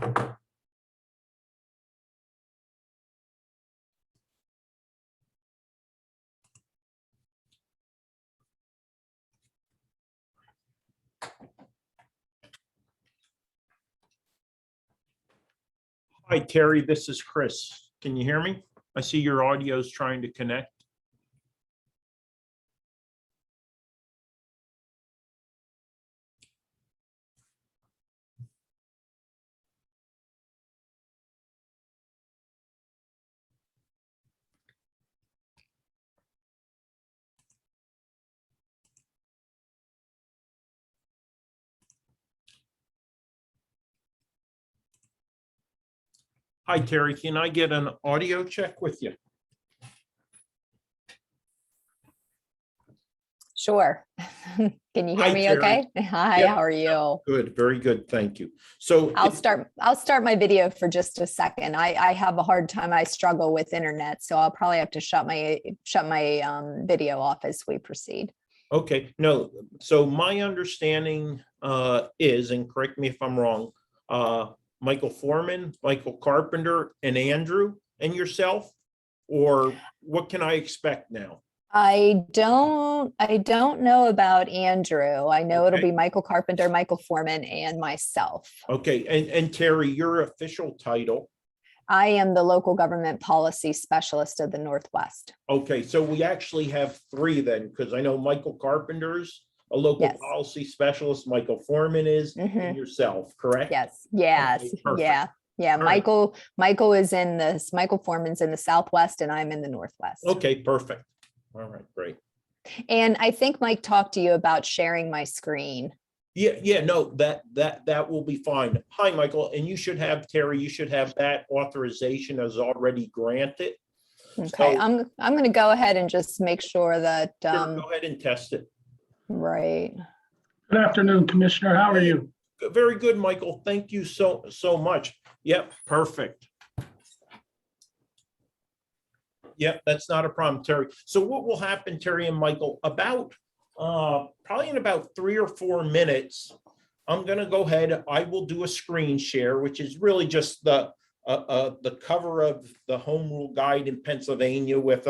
Hi, Terry, this is Chris. Can you hear me? I see your audio is trying to connect. Hi, Terry, can I get an audio check with you? Sure. Can you hear Hi, me Terry. okay? Hi, Yep. how are you? Good, very good, thank you. So I'll start my video for just a second. I have a hard time. I struggle with internet, so I'll probably have to shut my video off as we proceed. okay, no, so my understanding is, and correct me if I'm wrong, Michael Foreman, Michael Carpenter, and Andrew, and yourself, or what can I expect now? I don't know about Andrew. I know it'll Okay. be Michael Carpenter, Michael Foreman, and myself. Okay, and Terry, your official title. I am the local government policy specialist of the Northwest. Okay, so we actually have three then, because I know Michael Carpenter's a local Yes. policy specialist, Michael Foreman is, and yourself, correct? Yes, yes, Okay, perfect. yeah. All right. Michael is in this, Michael Foreman's in the Southwest and I'm in the Northwest. Okay, perfect. All right, great. And I think Mike talked to you about sharing my screen. Yeah, no, that will be fine. Hi, Michael, and you should have, Terry, you should have that authorization as already granted. Okay, So- I'm going to go ahead and just make sure that, Sure, go ahead and test it. right. Good afternoon, Commissioner. How are you? Very good, Michael. Thank you so much. Yep, perfect. Yep, that's not a problem, Terry. So what will happen, Terry and Michael, about probably in about 3 or 4 minutes, I'm gonna go ahead, I will do a screen share, which is really just the cover of the home rule guide in Pennsylvania with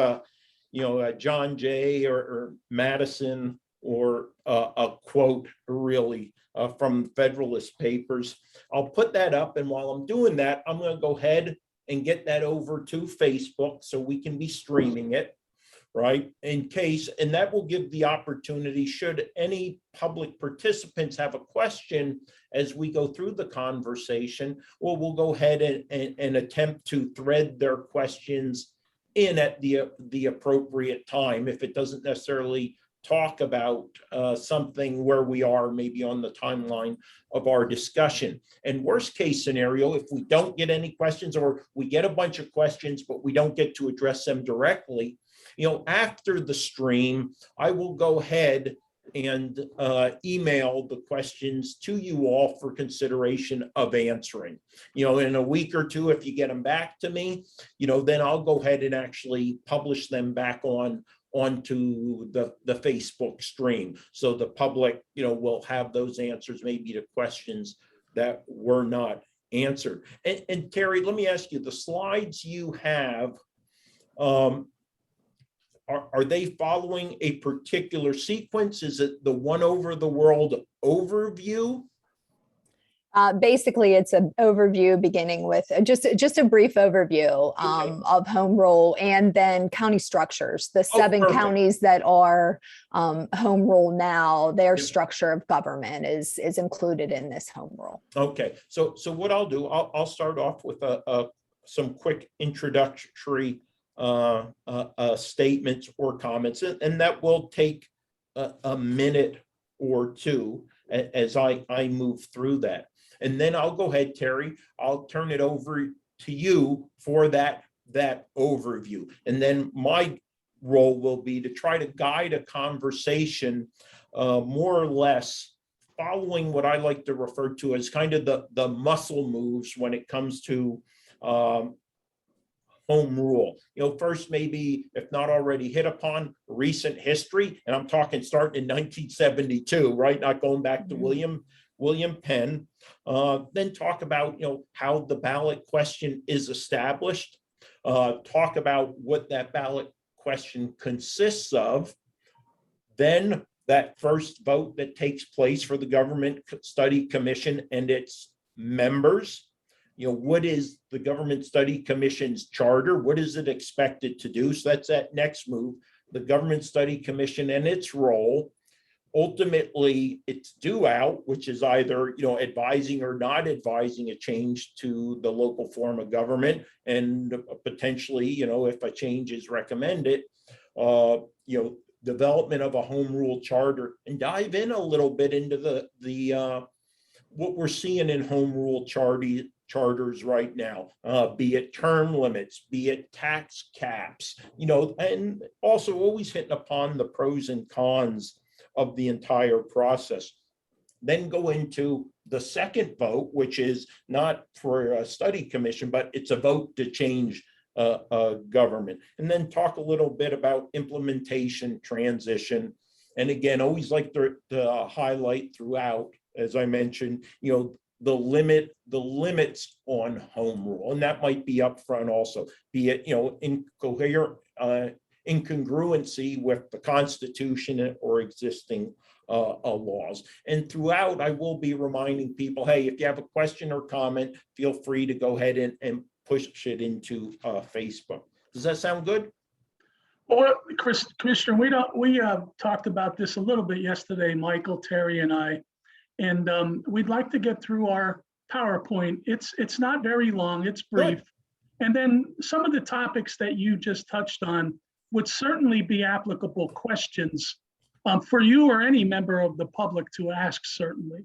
John Jay or Madison, or a quote really from Federalist Papers. I'll put that up, and while I'm doing that, I'm going to go ahead and get that over to Facebook so we can be streaming it, right? In case, and that will give the opportunity, should any public participants have a question as we go through the conversation, well, we'll go ahead and attempt to thread their questions in at the appropriate time, if it doesn't necessarily talk about something where we are maybe on the timeline of our discussion. And worst case scenario, if we don't get any questions, or we get a bunch of questions, but we don't get to address them directly, after the stream, I will go ahead and email the questions to you all for consideration of answering. In a week or two, if you get them back to me, then I'll go ahead and actually publish them back onto the Facebook stream. So the public, will have those answers maybe to questions that were not answered. And Terry, let me ask you, the slides you have, are they following a particular sequence? Is it the one over the world overview? Basically, it's an overview beginning with just a brief overview of home rule, and then county structures, the 7 perfect. counties that are home rule now, their structure of government is included in this home rule. Okay, so what I'll do, I'll start off with some quick introductory statements or comments, and that will take a minute or two as I move through that. And then I'll go ahead, Terry, I'll turn it over to you for that overview. And then my role will be to try to guide a conversation more or less following what I like to refer to as kind of the muscle moves when it comes to home rule. First, maybe if not already hit upon, recent history, and I'm talking starting in 1972, right? Not going back to William William Penn. Then talk about, how the ballot question is established. Talk about what that ballot question consists of. Then that first vote that takes place for the Government Study Commission and its members. What is the Government Study Commission's charter? What is it expected to do? So that's that next move, the Government Study Commission and its role. Ultimately, it's due out, which is either, advising or not advising a change to the local form of government, and potentially, if a change is recommended, development of a home rule charter, and dive in a little bit into the what we're seeing in home rule charters right now, be it term limits, be it tax caps, and also always hitting upon the pros and cons of the entire process. Then go into the second vote, which is not for a study commission, but it's a vote to change government. And then talk a little bit about implementation, transition. And again, always like to highlight throughout, as I mentioned, the limits on home rule. And that might be upfront also, be it, incongruency with the Constitution or existing laws. And throughout, I will be reminding people, hey, if you have a question or comment, feel free to go ahead and push it into Facebook. Does that sound good? Well, Commissioner, we talked about this a little bit yesterday, Michael, Terry, and I, and we'd like to get through our PowerPoint. It's not very long, it's brief. And then some of the topics that you just touched on would certainly be applicable questions for you or any member of the public to ask, certainly.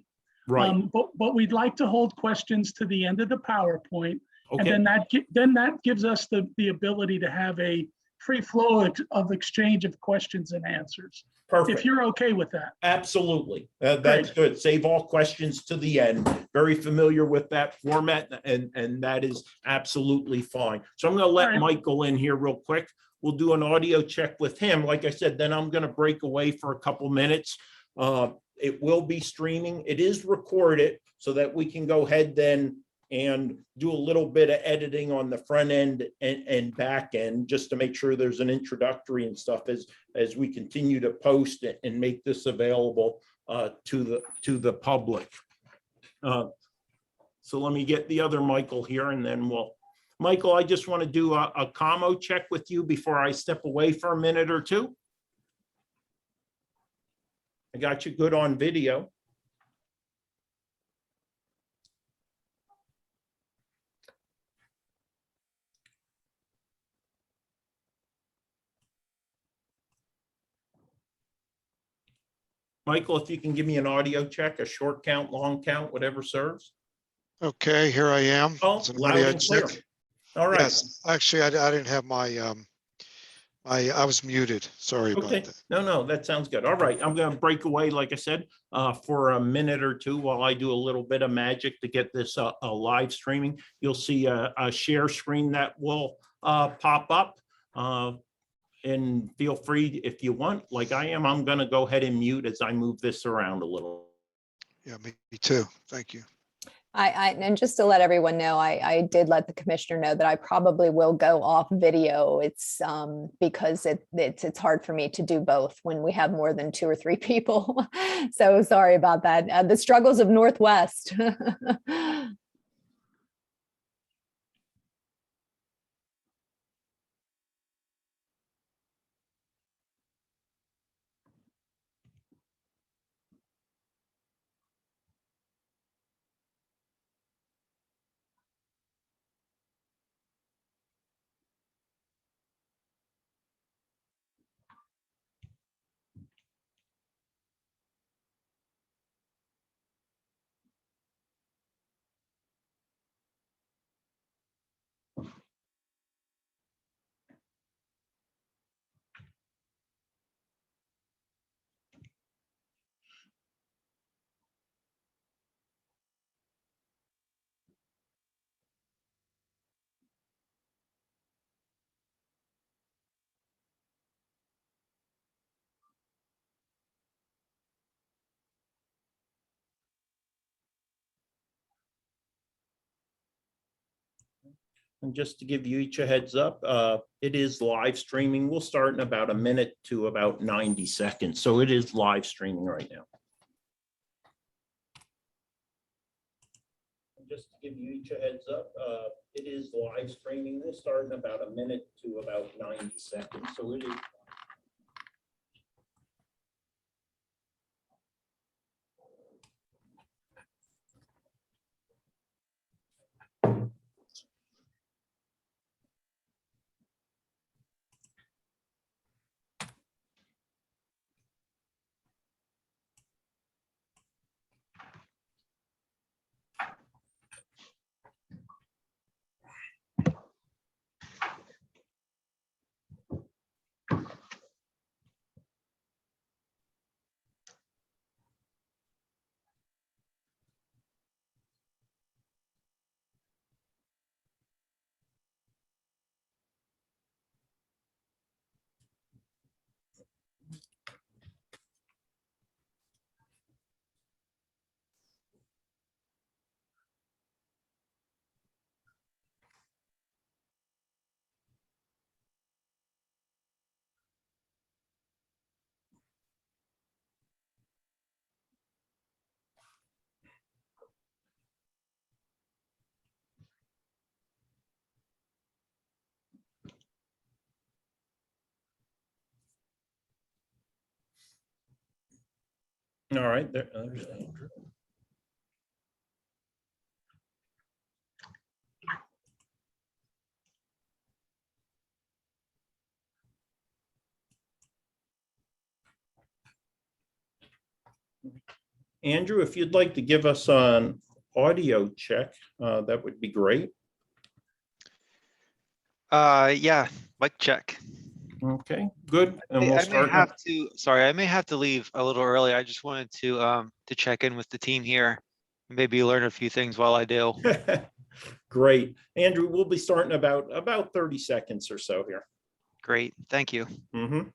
Right. But we'd like to hold questions to the end of the PowerPoint. Okay. And then that gives us the ability to have a free flow of exchange of questions and answers. Perfect. If you're okay with that. Absolutely. That's good. Save all questions to the end. Very familiar with that format, and that is absolutely fine. So I'm going to let Michael in here real quick. We'll do an audio check with him. Like I said, then I'm going to break away for a couple minutes. It will be streaming. It is recorded so that we can go ahead then and do a little bit of editing on the front end and back end, just to make sure there's an introductory and stuff as we continue to post it and make this available to the public. So let me get the other Michael here, and then Michael, I just want to do a commo check with you before I step away for a minute or two. I got you good on video. Michael, if you can give me an audio check, a short count, long count, whatever serves. Okay, here I am. Oh, It's an loud audio and clear. check. All right. Yes, actually, I didn't have my, I was muted. Sorry about Okay. that. No, that sounds good. All right. I'm going to break away, like I said, for a minute or two while I do a little bit of magic to get this a live streaming. You'll see a share screen that will pop up. And feel free, if you want, like I am, I'm going to go ahead and mute as I move this around a little. Yeah, me too. Thank you. And just to let everyone know, I did let the commissioner know that I probably will go off video. It's because it's hard for me to do both when we have more than 2 or 3 people. So sorry about that. The struggles of Northwest. And just to give you each a heads up, it is live streaming. We'll start in about a minute to about 90 seconds. So it is live streaming right now. And just to give you each a heads up, it is live streaming. We'll start in about a minute to about 90 seconds. So it is. All right, there's Andrew. Andrew, if you'd like to give us an audio check, that would be great. Yeah, mic check. Okay, good. And Hey, we'll I may start. have to, sorry, I may have to leave a little early. I just wanted to check in with the team here. Maybe learn a few things while I do. Great. Andrew, we'll be starting about 30 seconds or so here. Great, thank you. Mhm.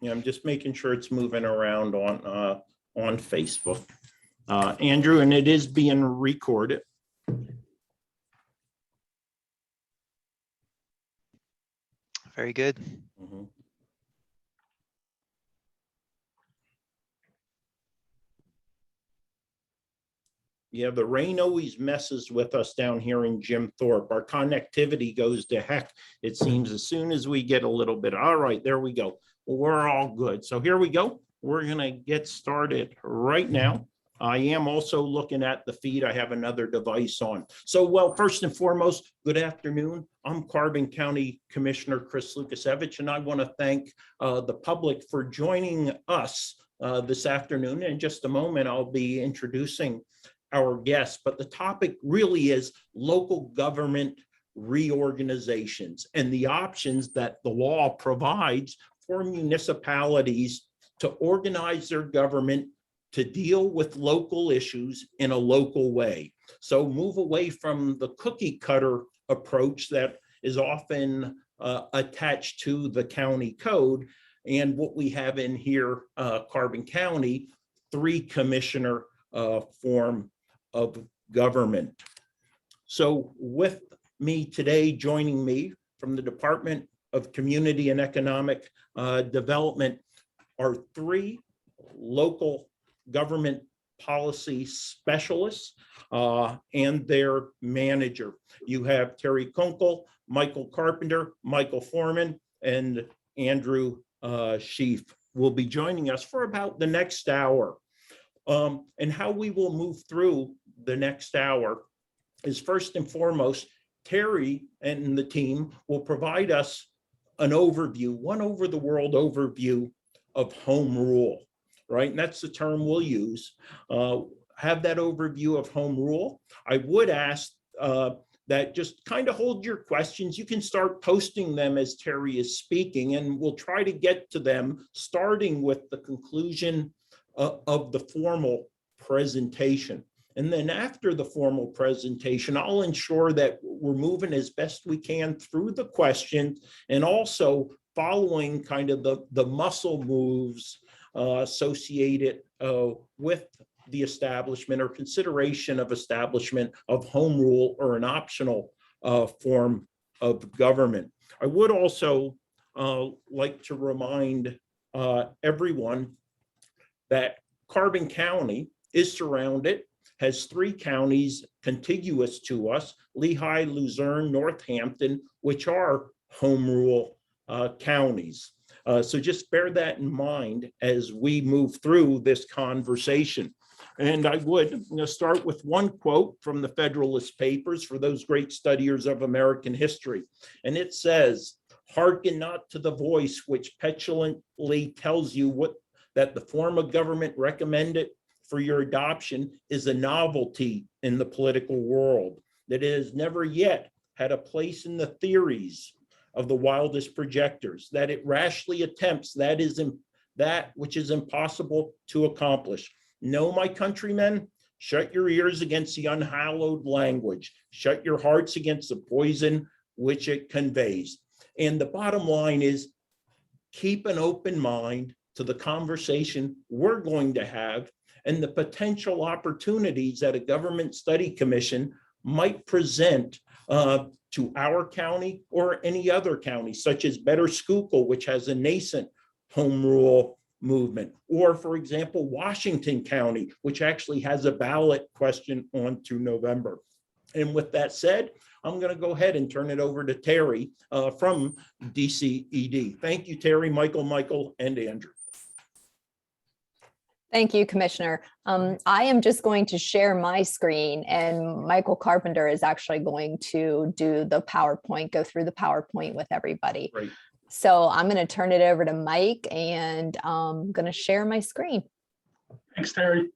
Yeah, I'm just making sure it's moving around on Facebook. Andrew, and it is being recorded. Very good. Mhm. Yeah, the rain always messes with us down here in Jim Thorpe. Our connectivity goes to heck, it seems, as soon as we get a little bit. All right, there we go. We're all good. So here we go. We're going to get started right now. I am also looking at the feed. I have another device on. So, well, first and foremost, good afternoon. I'm Carbon County Commissioner Chris Lukasevich, and I want to thank the public for joining us this afternoon. In just a moment, I'll be introducing our guests, but the topic really is local government reorganizations and the options that the law provides for municipalities to organize their government to deal with local issues in a local way. So move away from the cookie cutter approach that is often attached to the county code. And what we have in here, Carbon County, 3 commissioner form of government. So with me today, joining me from the Department of Community and Economic Development are 3 local government policy specialists and their manager. You have Terry Kunkel, Michael Carpenter, Michael Foreman, and Andrew Schief will be joining us for about the next hour. And how we will move through the next hour is, first and foremost, Terry and the team will provide us an overview, one over the world overview of home rule, right? And that's the term we'll use. Have that overview of home rule. I would ask that just kind of hold your questions. You can start posting them as Terry is speaking, and we'll try to get to them starting with the conclusion of the formal presentation. And then after the formal presentation, I'll ensure that we're moving as best we can through the questions and also following kind of the muscle moves associated with the establishment or consideration of establishment of home rule or an optional form of government. I would also like to remind everyone that Carbon County is surrounded, has 3 counties contiguous to us, Lehigh, Luzerne, Northampton, which are home rule counties. So just bear that in mind as we move through this conversation. And I'm going to start with one quote from the Federalist Papers for those great studiers of American history. And it says, "Hearken not to the voice which petulantly tells you that the form of government recommended for your adoption is a novelty in the political world, that it has never yet had a place in the theories of the wildest projectors, that it rashly attempts that which is impossible to accomplish. No, my countrymen, shut your ears against the unhallowed language, shut your hearts against the poison which it conveys." And the bottom line is, keep an open mind to the conversation we're going to have and the potential opportunities that a government study commission might present to our county or any other county, such as Better Schuylkill, which has a nascent home rule movement, or for example, Washington County, which actually has a ballot question on to November. And with that said, I'm going to go ahead and turn it over to Terry from DCED. Thank you, Terry, Michael, and Andrew. Thank you, Commissioner. I am just going to share my screen, and Michael Carpenter is actually going to do the PowerPoint, go through the PowerPoint with everybody. Great. So I'm going to turn it over to Mike, and I'm going to share my screen. Thanks, Terry.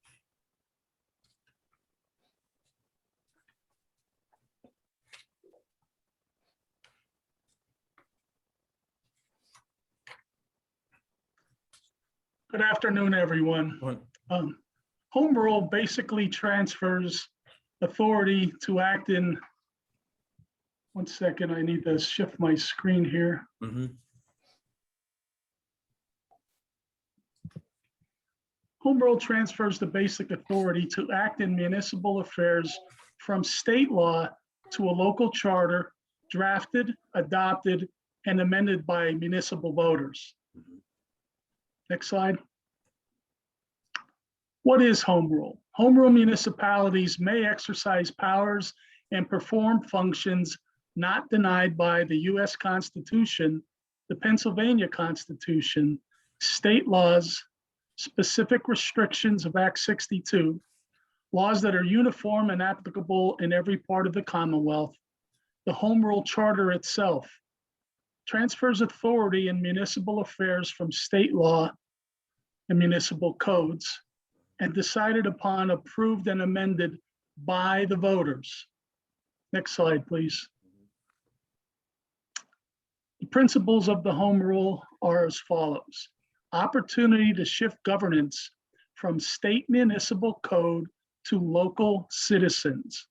Good afternoon, everyone. Home rule basically transfers authority to act in, one second, I need to shift my screen here. Home rule transfers the basic authority to act in municipal affairs from state law to a local charter drafted, adopted, and amended by municipal voters. Next slide. What is home rule? Home rule municipalities may exercise powers and perform functions not denied by the US Constitution, the Pennsylvania Constitution, state laws, specific restrictions of Act 62, laws that are uniform and applicable in every part of the Commonwealth, the Home Rule Charter itself, transfers authority in municipal affairs from state law and municipal codes, and decided upon, approved, and amended by the voters. Next slide, please. The principles of the Home Rule are as follows. Opportunity to shift governance from state municipal code to local citizens.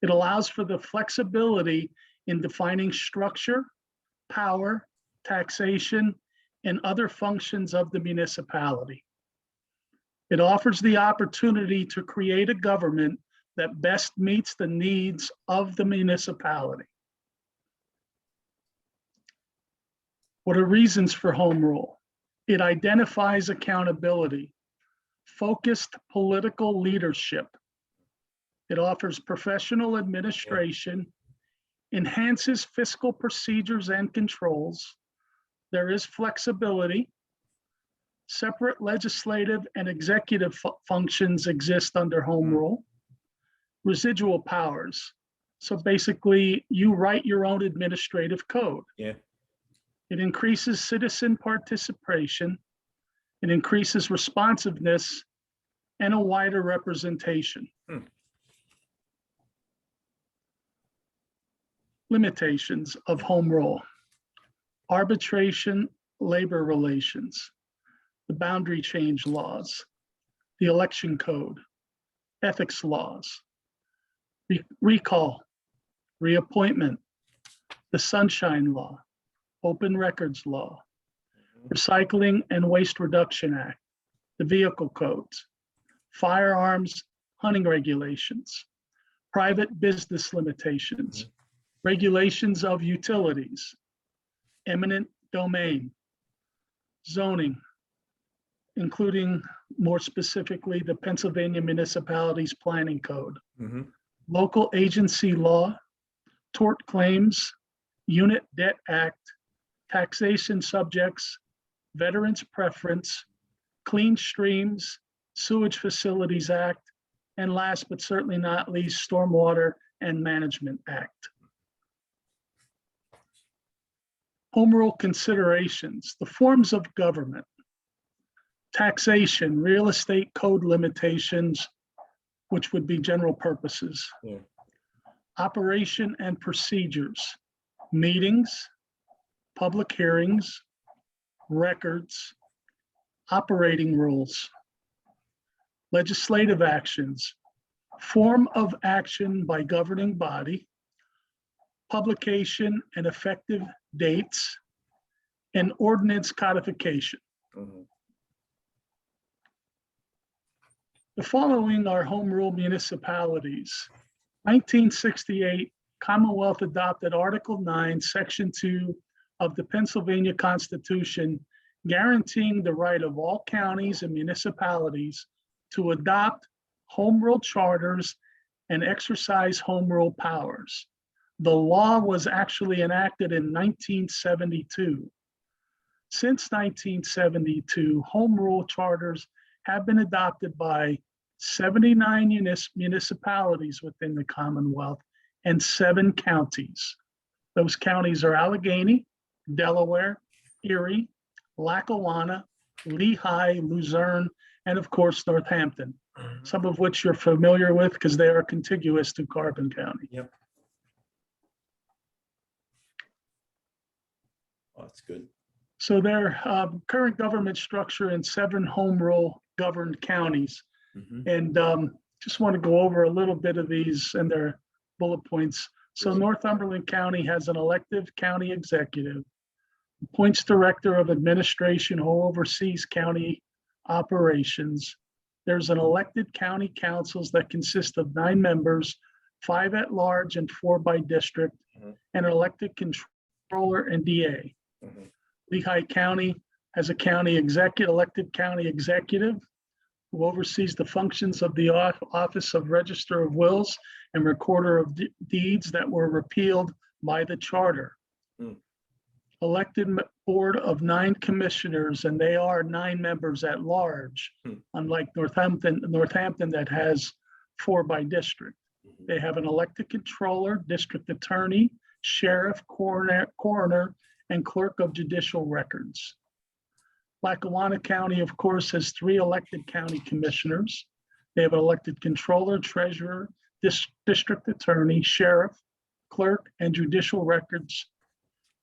It allows for the flexibility in defining structure, power, taxation, and other functions of the municipality. It offers the opportunity to create a government that best meets the needs of the municipality. What are reasons for home rule? It identifies accountability, focused political leadership. It offers professional administration, enhances fiscal procedures and controls. There is flexibility. Separate legislative and executive functions exist under home rule. Residual powers. So basically, you write your own administrative code. Yeah. It increases citizen participation. It increases responsiveness and a wider representation. Limitations of home rule. Arbitration, labor relations, the boundary change laws, the election code, ethics laws, recall, reappointment, the Sunshine Law, Open Records Law, Recycling and Waste Reduction Act, the Vehicle Codes, firearms hunting regulations, private business limitations, regulations of utilities, eminent domain, zoning, including more specifically the Pennsylvania Municipalities Planning Code, local agency law, tort claims, unit debt act, taxation subjects, veterans preference, clean streams, sewage facilities act, and last but certainly not least, Stormwater and Management Act. Home rule considerations, the forms of government, taxation, real estate code limitations, which would be general purposes, operation and procedures, meetings, public hearings, records, operating rules, legislative actions, form of action by governing body, publication and effective dates, and ordinance codification. The following are home rule municipalities. 1968, Commonwealth adopted Article 9, Section 2 of the Pennsylvania Constitution, guaranteeing the right of all counties and municipalities to adopt home rule charters and exercise home rule powers. The law was actually enacted in 1972. Since 1972, home rule charters have been adopted by 79 municipalities within the Commonwealth and 7 counties. Those counties are Allegheny, Delaware, Erie, Lackawanna, Lehigh, Luzerne, and of course, Northampton, some of which you're familiar with because they are contiguous to Carbon County. Yep. Oh, that's good. So their current government structure in 7 home rule governed counties. And just want to go over a little bit of these and their bullet points. So Northumberland County has an elected county executive, appoints director of administration who oversees county operations. There's an elected county councils that consist of 9 members, 5 at large and 4 by district, and an elected controller and DA. Lehigh County has a county executive, elected county executive, who oversees the functions of the Office of Register of Wills and Recorder of Deeds that were repealed by the charter. Elected board of 9 commissioners, and they are 9 members at large, unlike Northampton that has 4 by district. They have an elected controller, district attorney, sheriff, coroner, and clerk of judicial records. Lackawanna County, of course, has 3 elected county commissioners. They have an elected controller, treasurer, district attorney, sheriff, clerk, and judicial records,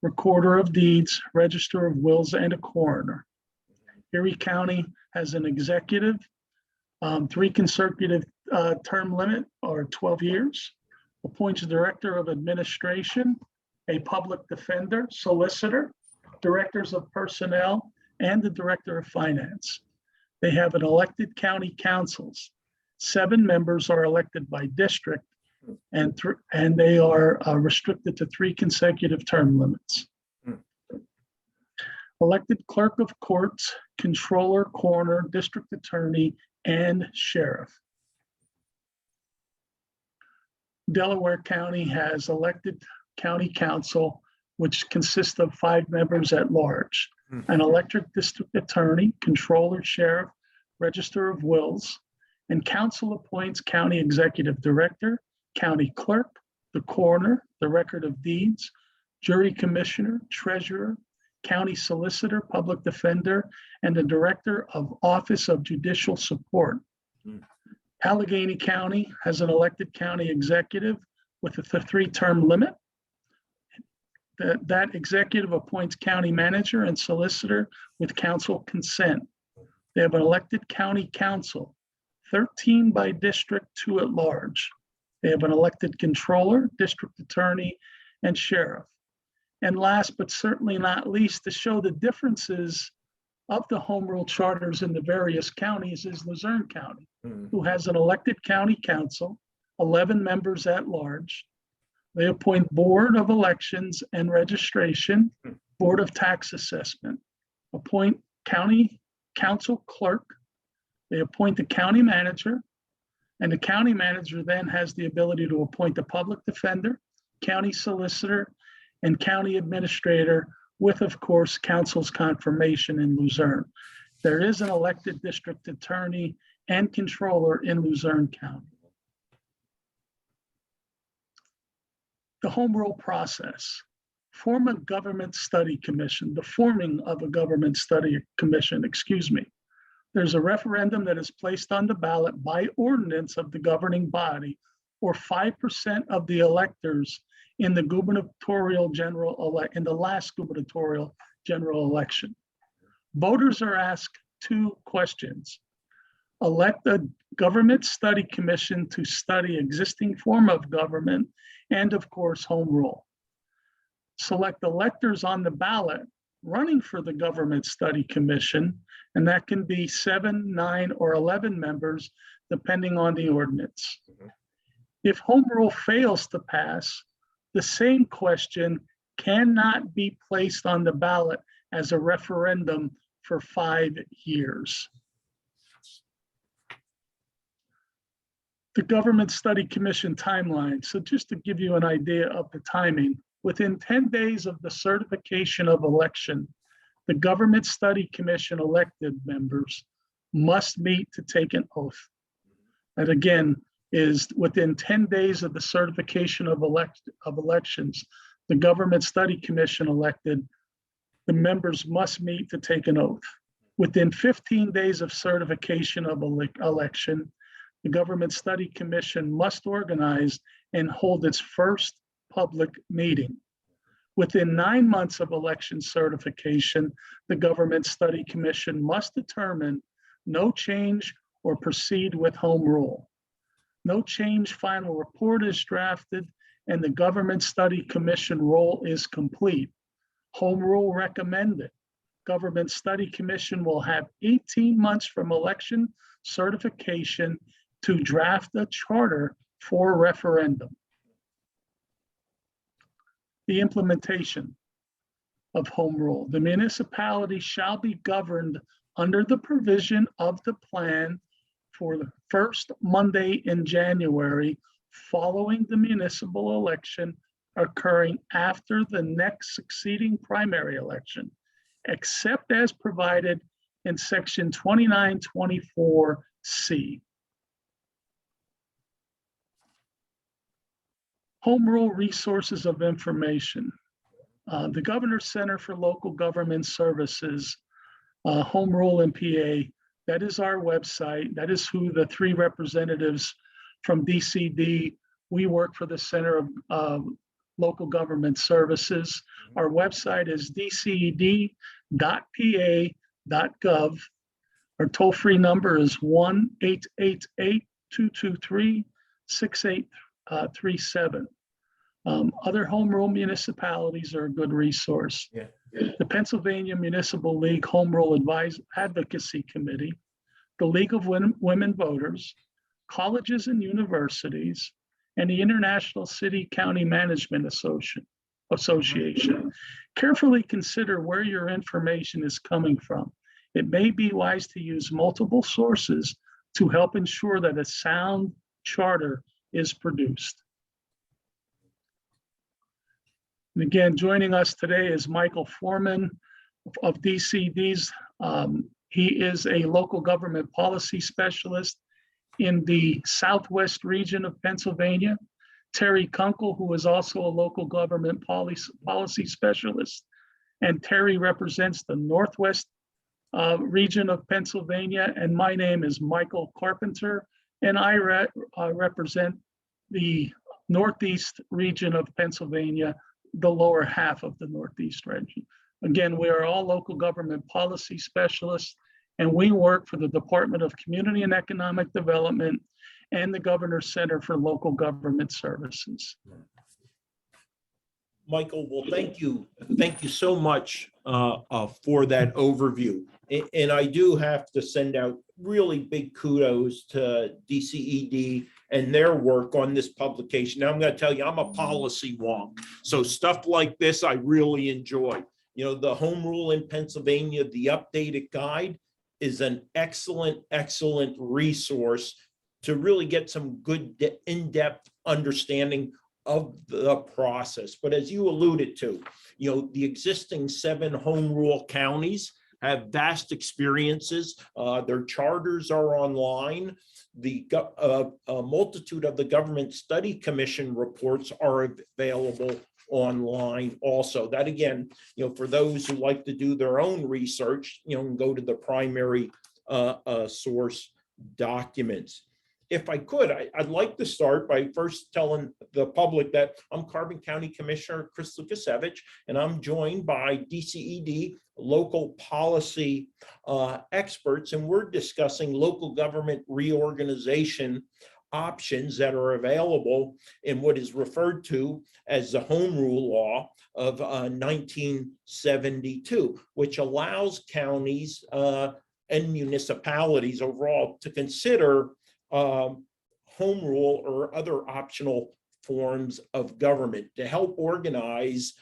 recorder of deeds, register of wills, and a coroner. Erie County has an executive, 3 consecutive term limit or 12 years, appoints a director of administration, a public defender, solicitor, directors of personnel, and the director of finance. They have an elected county councils. 7 members are elected by district, and they are restricted to 3 consecutive term limits. Elected clerk of courts, controller, coroner, district attorney, and sheriff. Delaware County has elected county council, which consists of 5 members at large. An elected district attorney, controller, sheriff, register of wills, and council appoints county executive director, county clerk, the coroner, the record of deeds, jury commissioner, treasurer, county solicitor, public defender, and the director of Office of Judicial Support. Allegheny County has an elected county executive with a 3-term limit. That executive appoints county manager and solicitor with council consent. They have an elected county council, 13 by district, 2 at large. They have an elected controller, district attorney, and sheriff. And last but certainly not least, to show the differences of the home rule charters in the various counties is Luzerne County, who has an elected county council, 11 members at large. They appoint Board of Elections and Registration, Board of Tax Assessment, appoint county council clerk. They appoint the county manager, and the county manager then has the ability to appoint the public defender, county solicitor, and county administrator with, of course, council's confirmation in Luzerne. There is an elected district attorney and controller in Luzerne County. The home rule process. Form a government study commission, the forming of a government study commission, excuse me. There's a referendum that is placed on the ballot by ordinance of the governing body or 5% of the electors in the gubernatorial in the last gubernatorial general election. Voters are asked 2 questions. Elect a government study commission to study existing form of government and, of course, home rule. Select electors on the ballot running for the government study commission, and that can be 7, 9, or 11 members, depending on the ordinance. If home rule fails to pass, the same question cannot be placed on the ballot as a referendum for 5 years. The Government Study Commission timeline. So just to give you an idea of the timing, within 10 days of the certification of election, the Government Study Commission elected members must meet to take an oath. That again is within 10 days of the certification of elections, the Government Study Commission elected, the members must meet to take an oath. Within 15 days of certification of election, the Government Study Commission must organize and hold its first public meeting. Within 9 months of election certification, the Government Study Commission must determine no change or proceed with home rule. No change final report is drafted and the Government Study Commission role is complete. Home rule recommended. Government Study Commission will have 18 months from election certification to draft a charter for referendum. The implementation of home rule. The municipality shall be governed under the provision of the plan for the first Monday in January following the municipal election occurring after the next succeeding primary election, except as provided in section 2924C. Home rule resources of information. The Governor's Center for Local Government Services, Home Rule in PA, that is our website. That is who the 3 representatives from DCED, we work for the Center of Local Government Services. Our website is dced.pa.gov. Our toll-free number is 1-888-223-6837. Other home rule municipalities are a good resource. Yeah. The Pennsylvania Municipal League Home Rule Advocacy Committee, the League of Women Voters, colleges and universities, and the International City County Management Association. Carefully consider where your information is coming from. It may be wise to use multiple sources to help ensure that a sound charter is produced. And again, joining us today is Michael Foreman of DCED's. He is a local government policy specialist in the Southwest region of Pennsylvania. Terry Kunkel, who is also a local government policy specialist. And Terry represents the Northwest region of Pennsylvania. And my name is Michael Carpenter, and I represent the Northeast region of Pennsylvania, the lower half of the Northeast region. Again, we are all local government policy specialists, and we work for the Department of Community and Economic Development and the Governor's Center for Local Government Services. Michael, well, thank you. Thank you so much for that overview. And I do have to send out really big kudos to DCED and their work on this publication. Now, I'm going to tell you, I'm a policy wonk. So stuff like this, I really enjoy. You know, the home rule in Pennsylvania, the updated guide is an excellent, excellent resource to really get some good in-depth understanding of the process. But as you alluded to, you know, the existing 7 home rule counties have vast experiences. Their charters are online. A multitude of the Government Study Commission reports are available online also. That again, you know, for those who like to do their own research, you know, and go to the primary source documents. If I could, I'd like to start by first telling the public that I'm Carbon County Commissioner Chris Lukasevich, and I'm joined by DCED local policy experts, and we're discussing local government reorganization options that are available in what is referred to as the Home Rule Law of 1972, which allows counties and municipalities overall to consider home rule or other optional forms of government to help organize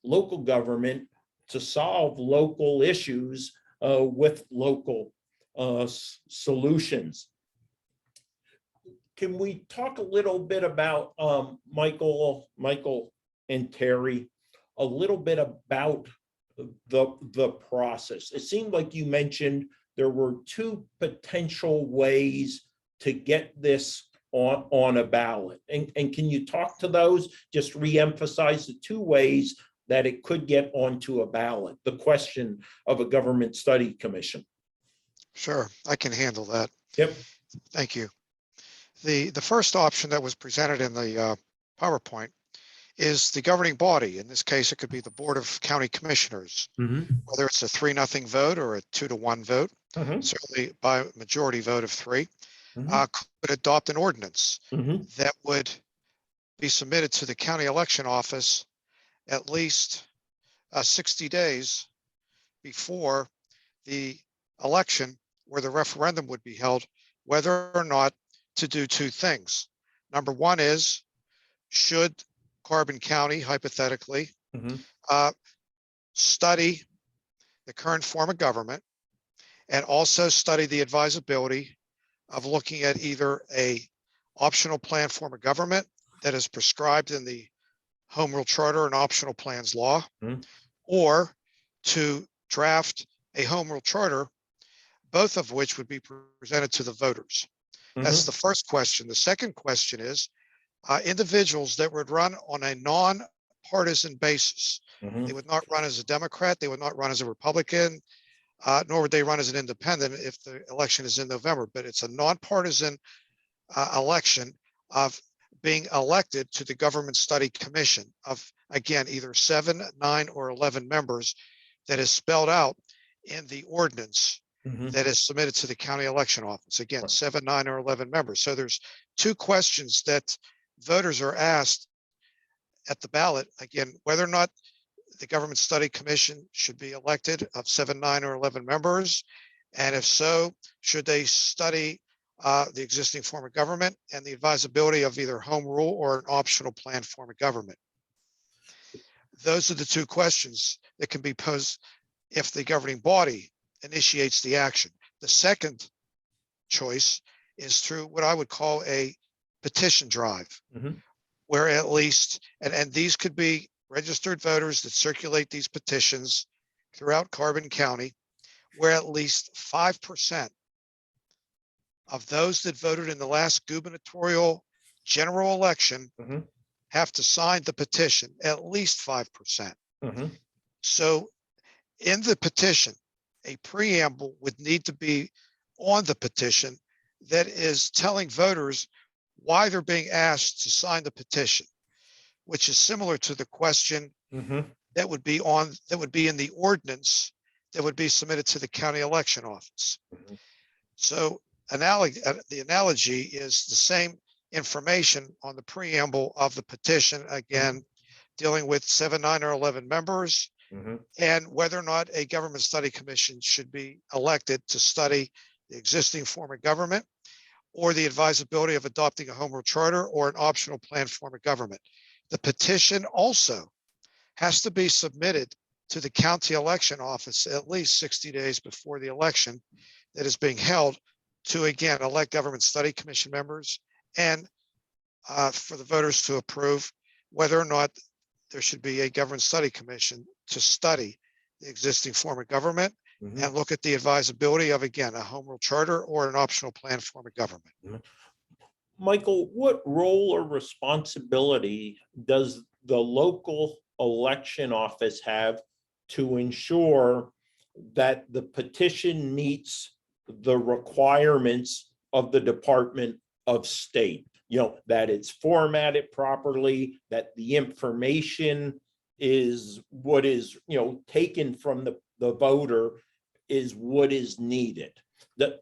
local government to solve local issues with local solutions. Can we talk a little bit about Michael and Terry, a little bit about the process? It seemed like you mentioned there were 2 potential ways to get this on a ballot. And can you talk to those? Just reemphasize the 2 ways that it could get onto a ballot, the question of a government study commission. Sure, I can handle that. Yep. Thank you. The first option that was presented in the PowerPoint is the governing body. In this case, it could be the Board of County Commissioners, whether it's a 3-0 vote or a 2-1 vote, certainly by majority vote of 3. Could adopt an ordinance that would be submitted to the county election office at least 60 days before the election, where the referendum would be held, whether or not to do 2 things. Number 1 is, should Carbon County hypothetically study the current form of government and also study the advisability of looking at either a optional plan form of government that is prescribed in the Home Rule Charter and Optional Plans Law, or to draft a Home Rule Charter, both of which would be presented to the voters. That's the first question. The second question is individuals that would run on a non-partisan basis. They would not run as a Democrat, they would not run as a Republican, nor would they run as an independent if the election is in November, but it's a nonpartisan election of being elected to the Government Study Commission of, again, either 7, 9, or 11 members that is spelled out in the ordinance that is submitted to the county election office. Again, 7, 9, or 11 members. So there's 2 questions that voters are asked at the ballot. Again, whether or not the Government Study Commission should be elected of 7, 9, or 11 members. And if so, should they study the existing form of government and the advisability of either home rule or an optional plan form of government? Those are the 2 questions that can be posed if the governing body initiates the action. The second choice is through what I would call a petition drive, where at least, and these could be registered voters that circulate these petitions throughout Carbon County, where at least 5% of those that voted in the last gubernatorial general election have to sign the petition, at least 5%. So in the petition, a preamble would need to be on the petition that is telling voters why they're being asked to sign the petition, which is similar to the question that would be in the ordinance that would be submitted to the county election office. Mhm. So the analogy is the same information on the preamble of the petition, again, dealing with 7, 9, or 11 members, Mhm. and whether or not a government study commission should be elected to study the existing form of government, or the advisability of adopting a home rule charter or an optional plan form of government. The petition also has to be submitted to the county election office at least 60 days before the election that is being held, to again elect government study commission members, and for the voters to approve whether or not there should be a government study commission to study the existing form of government Mhm. and look at the advisability of, again, a home rule charter or an optional plan form of government. Michael, what role or responsibility does the local election office have to ensure that the petition meets the requirements of the Department of State? You know, that it's formatted properly, that the information is what is, taken from the voter is what is needed.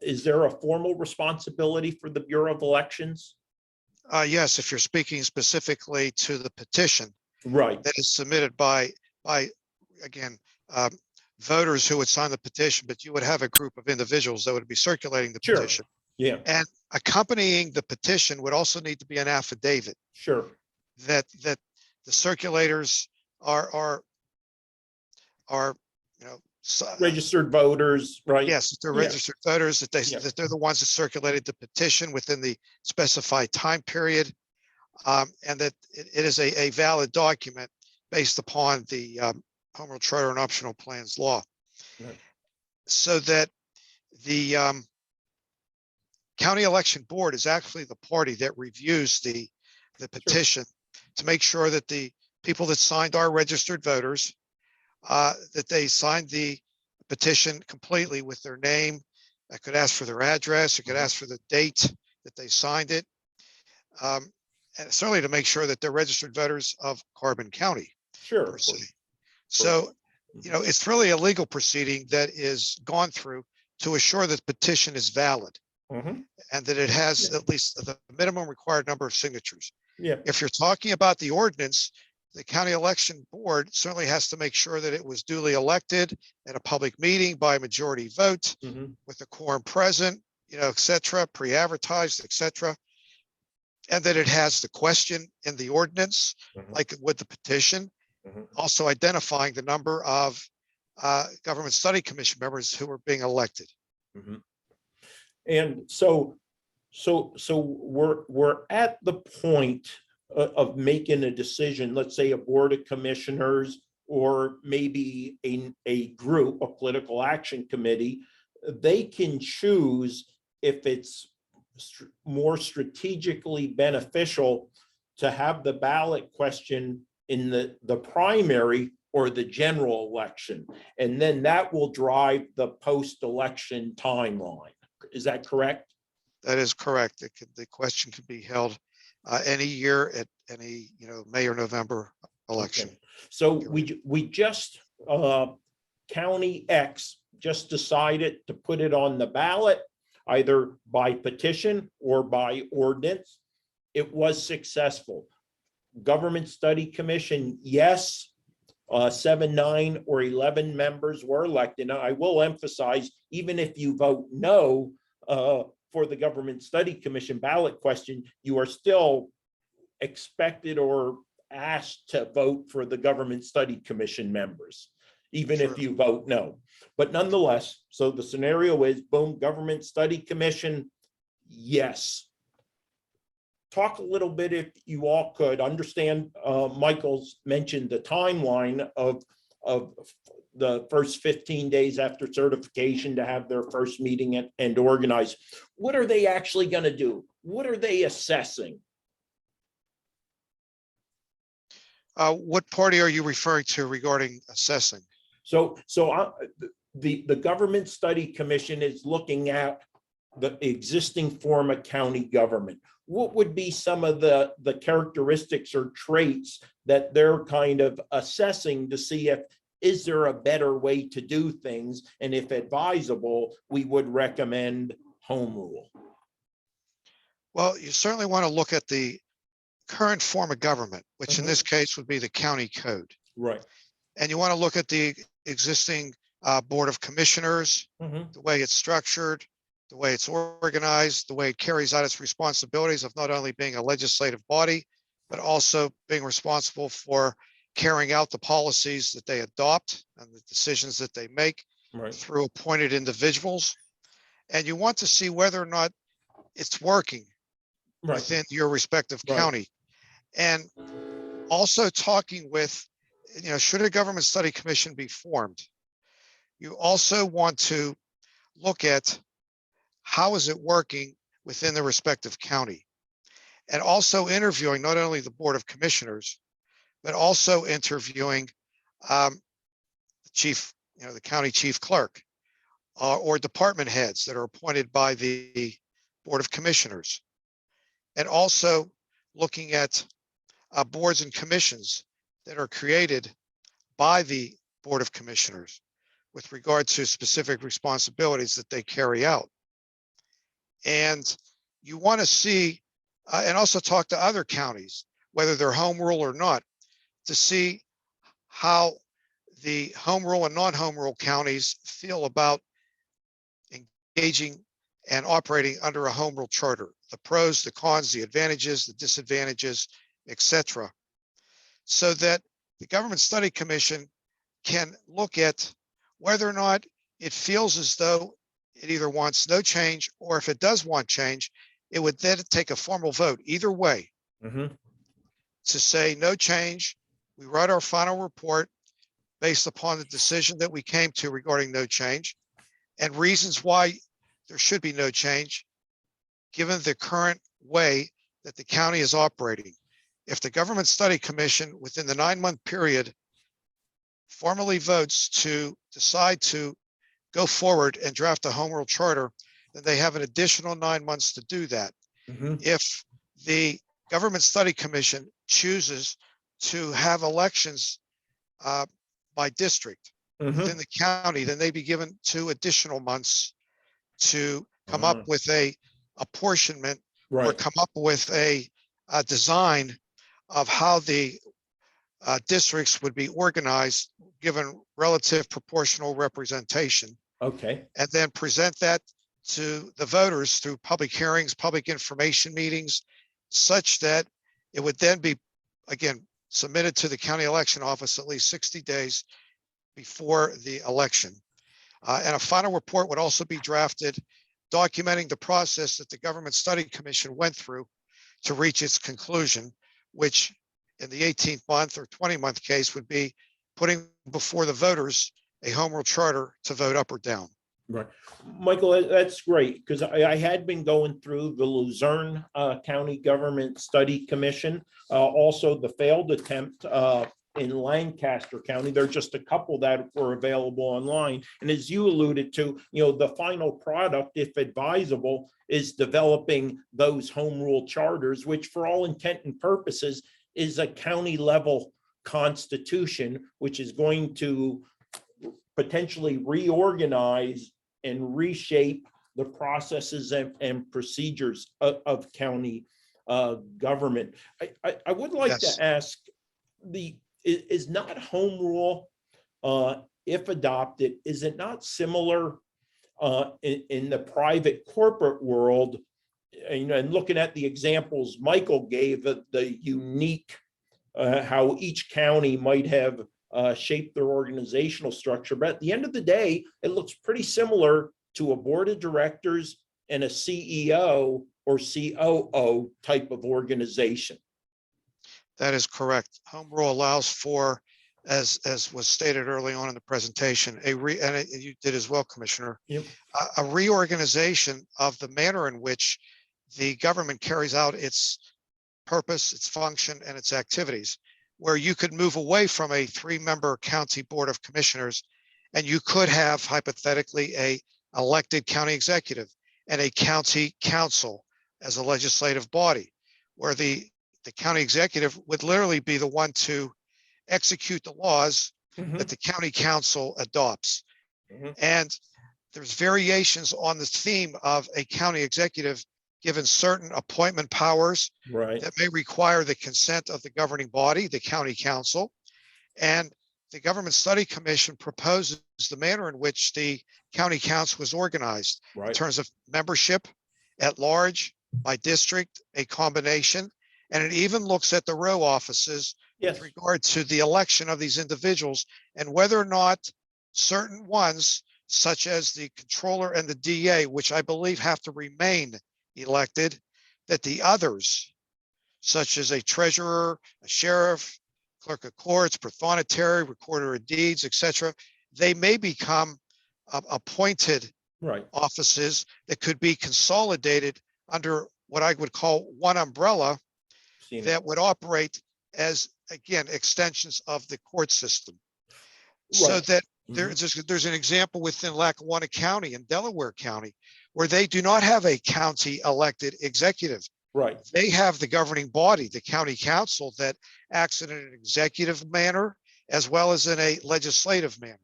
Is there a formal responsibility for the Bureau of Elections? Yes, if you're speaking specifically to the petition Right, that is submitted by again, voters who would sign the petition, but you would have a group of individuals that would be circulating the sure, petition. yeah, And accompanying the petition would also need to be an affidavit sure, that the circulators are registered voters, right? yes, they're Yeah, registered voters, yeah, that they're the ones that circulated the petition within the specified time period, and that it is a valid document based upon the home rule charter and optional plans law. Right. So that the county election board is actually the party that reviews the petition to make sure that the people that signed are registered voters, that they signed the petition completely with their name. I could ask for their address. It could ask for the date that they signed it. And certainly to make sure that they're registered voters of Carbon County sure, per of se. course. So, it's really a legal proceeding that is gone through to assure that the petition is valid Mhm. and that it has Yeah. at least the minimum required number of signatures. Yeah, If you're talking about the ordinance, the county election board certainly has to make sure that it was duly elected at a public meeting by a majority vote mhm. with a quorum present, et cetera, pre-advertised, et cetera. And that it has the question in the ordinance, Mhm. like with the petition, Mhm. also identifying the number of government study commission members who are being elected. Mhm. And so we're at the point of making a decision, let's say a board of commissioners, or maybe a group, a political action committee. They can choose if it's more strategically beneficial to have the ballot question in the primary or the general election. And then that will drive the post-election timeline. Is that correct? That is correct. The question can be held any year at any, May or November election. Okay. So we just, County X just decided to put it on the ballot, either by petition or by ordinance. It was successful. Government Study Commission, yes, 7, 9, or 11 members were elected. Now, I will emphasize, even if you vote no for the Government Study Commission ballot question, you are still expected or asked to vote for the Government Study Commission members, even Sure. if you vote no. But nonetheless, so the scenario is, boom, Government Study Commission, yes. Talk a little bit, if you all could, understand, Michael's mentioned the timeline of the first 15 days after certification to have their first meeting and organize. What are they actually going to do? What are they assessing? What party are you referring to regarding assessing? So the Government Study Commission is looking at the existing form of county government. What would be some of the characteristics or traits that they're kind of assessing to see is there a better way to do things? And if advisable, we would recommend home rule. Well, you certainly want to look at the current form of government, which in Mhm. this case would be the county code. Right. And you want to look at the existing Board of Commissioners, Mhm. the way it's structured, the way it's organized, the way it carries out its responsibilities of not only being a legislative body, but also being responsible for carrying out the policies that they adopt and the decisions that they make Right. through appointed individuals. And you want to see whether or not it's working Right. within your respective Right. county. And also talking with, should a government study commission be formed? You also want to look at how is it working within the respective county, and also interviewing not only the Board of Commissioners, but also interviewing the chief, the county chief clerk or department heads that are appointed by the Board of Commissioners, and also looking at boards and commissions that are created by the Board of Commissioners with regard to specific responsibilities that they carry out. And you want to see, and also talk to other counties, whether they're home rule or not, to see how the home rule and non-home rule counties feel about engaging and operating under a home rule charter, the pros, the cons, the advantages, the disadvantages, etc. So that the Government Study Commission can look at whether or not it feels as though it either wants no change, or if it does want change, it would then take a formal vote either way Mhm. to say no change. We write our final report based upon the decision that we came to regarding no change and reasons why there should be no change, given the current way that the county is operating. If the Government Study Commission within the 9-month period formally votes to decide to go forward and draft a home rule charter, then they have an additional 9 months to do that. Mhm. If the Government Study Commission chooses to have elections by district within Mhm. the county, then they'd be given 2 additional months to come up Uh-huh. with a apportionment or Right. come up with a design of how the districts would be organized, given relative proportional representation, Okay. and then present that to the voters through public hearings, public information meetings, such that it would then be, again, submitted to the county election office at least 60 days before the election. And a final report would also be drafted documenting the process that the Government Study Commission went through to reach its conclusion, which in the 18th month or 20-month case would be putting before the voters a home rule charter to vote up or down. Right. Michael, that's great, because I had been going through the Luzerne County Government Study Commission, also the failed attempt in Lancaster County. There are just a couple that were available online. And as you alluded to, the final product, if advisable, is developing those home rule charters, which for all intent and purposes is a county level constitution, which is going to potentially reorganize and reshape the processes and procedures of county government. I would like Yes. to ask, is not home rule, if adopted, is it not similar in the private corporate world? And looking at the examples Michael gave, the unique, how each county might have shape their organizational structure. But at the end of the day, it looks pretty similar to a board of directors and a CEO or COO type of organization. That is correct. Home rule allows for, as was stated early on in the presentation, and you did as well, Commissioner, Yep. A reorganization of the manner in which the government carries out its purpose, its function, and its activities, where you could move away from a 3-member county board of commissioners, and you could have hypothetically a elected county executive and a county council as a legislative body, where the county executive would literally be the one to execute the laws that the county council adopts. Mhm. And there's variations on the theme of a county executive given certain appointment powers Right, that may require the consent of the governing body, the county council. And the Government Study Commission proposes the manner in which the county council was organized in right. terms of membership at large, by district, a combination. And it even looks at the row offices Yes, with regard to the election of these individuals and whether or not certain ones, such as the controller and the DA, which I believe have to remain elected, that the others, such as a treasurer, a sheriff, clerk of courts, prothonotary, recorder of deeds, etc., they may become appointed right. offices that could be consolidated under what I would call one umbrella Seen it. that would operate as, again, extensions of the court system. So Right. that Mhm. there's an example within Lackawanna County and Delaware County where they do not have a county elected executive. Right, They have the governing body, the county council, that acts in an executive manner as well as in a legislative manner.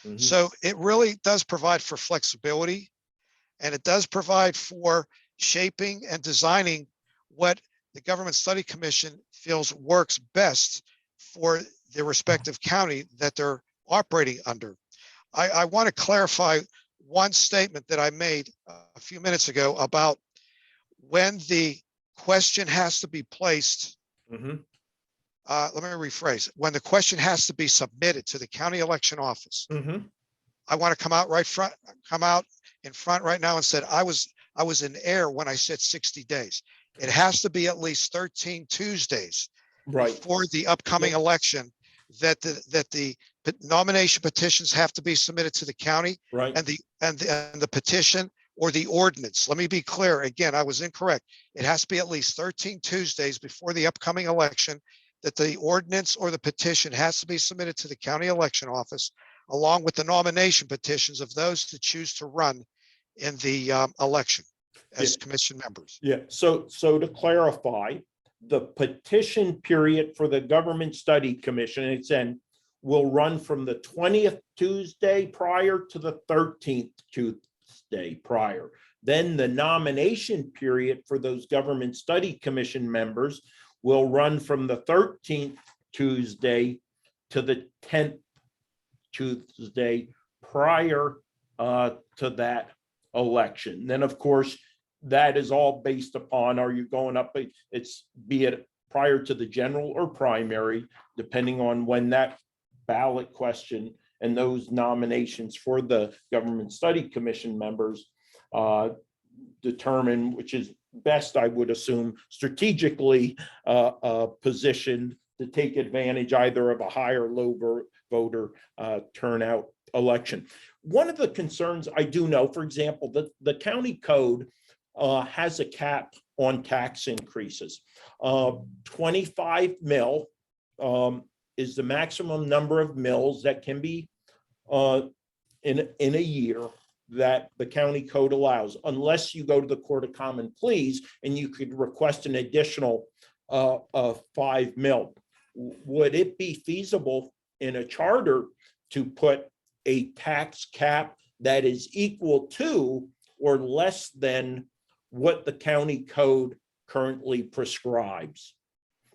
Mhm. So it really does provide for flexibility, and it does provide for shaping and designing what the Government Study Commission feels works best for the respective county that they're operating under. I want to clarify one statement that I made a few minutes ago about when the question has to be placed. Mhm. Let me rephrase. When the question has to be submitted to the county election office, Mhm. I want to come out in front right now and said I was in error when I said 60 days. It has to be at least 13 Tuesdays Right, before the upcoming Yep. election that the nomination petitions have to be submitted to the county, right. and the petition or the ordinance. Let me be clear. Again, I was incorrect. It has to be at least 13 Tuesdays before the upcoming election that the ordinance or the petition has to be submitted to the county election office, along with the nomination petitions of those that choose to run in the election as Yeah. commission members. Yeah, so to clarify, the petition period for the Government Study Commission, its end, will run from the 20th Tuesday prior to the 13th Tuesday prior. Then the nomination period for those Government Study Commission members will run from the 13th Tuesday to the 10th Tuesday prior to that election. Then, of course, that is all based upon, are you going up, it's be it prior to the general or primary, depending on when that ballot question and those nominations for the Government Study Commission members determine which is best, I would assume, strategically positioned to take advantage either of a high or low voter turnout election. One of the concerns I do know, for example, that the county code has a cap on tax increases. 25 mil is the maximum number of mills that can be in a year that the county code allows, unless you go to the Court of Common Pleas and you could request an additional 5 mil. Would it be feasible in a charter to put a tax cap that is equal to or less than what the county code currently prescribes?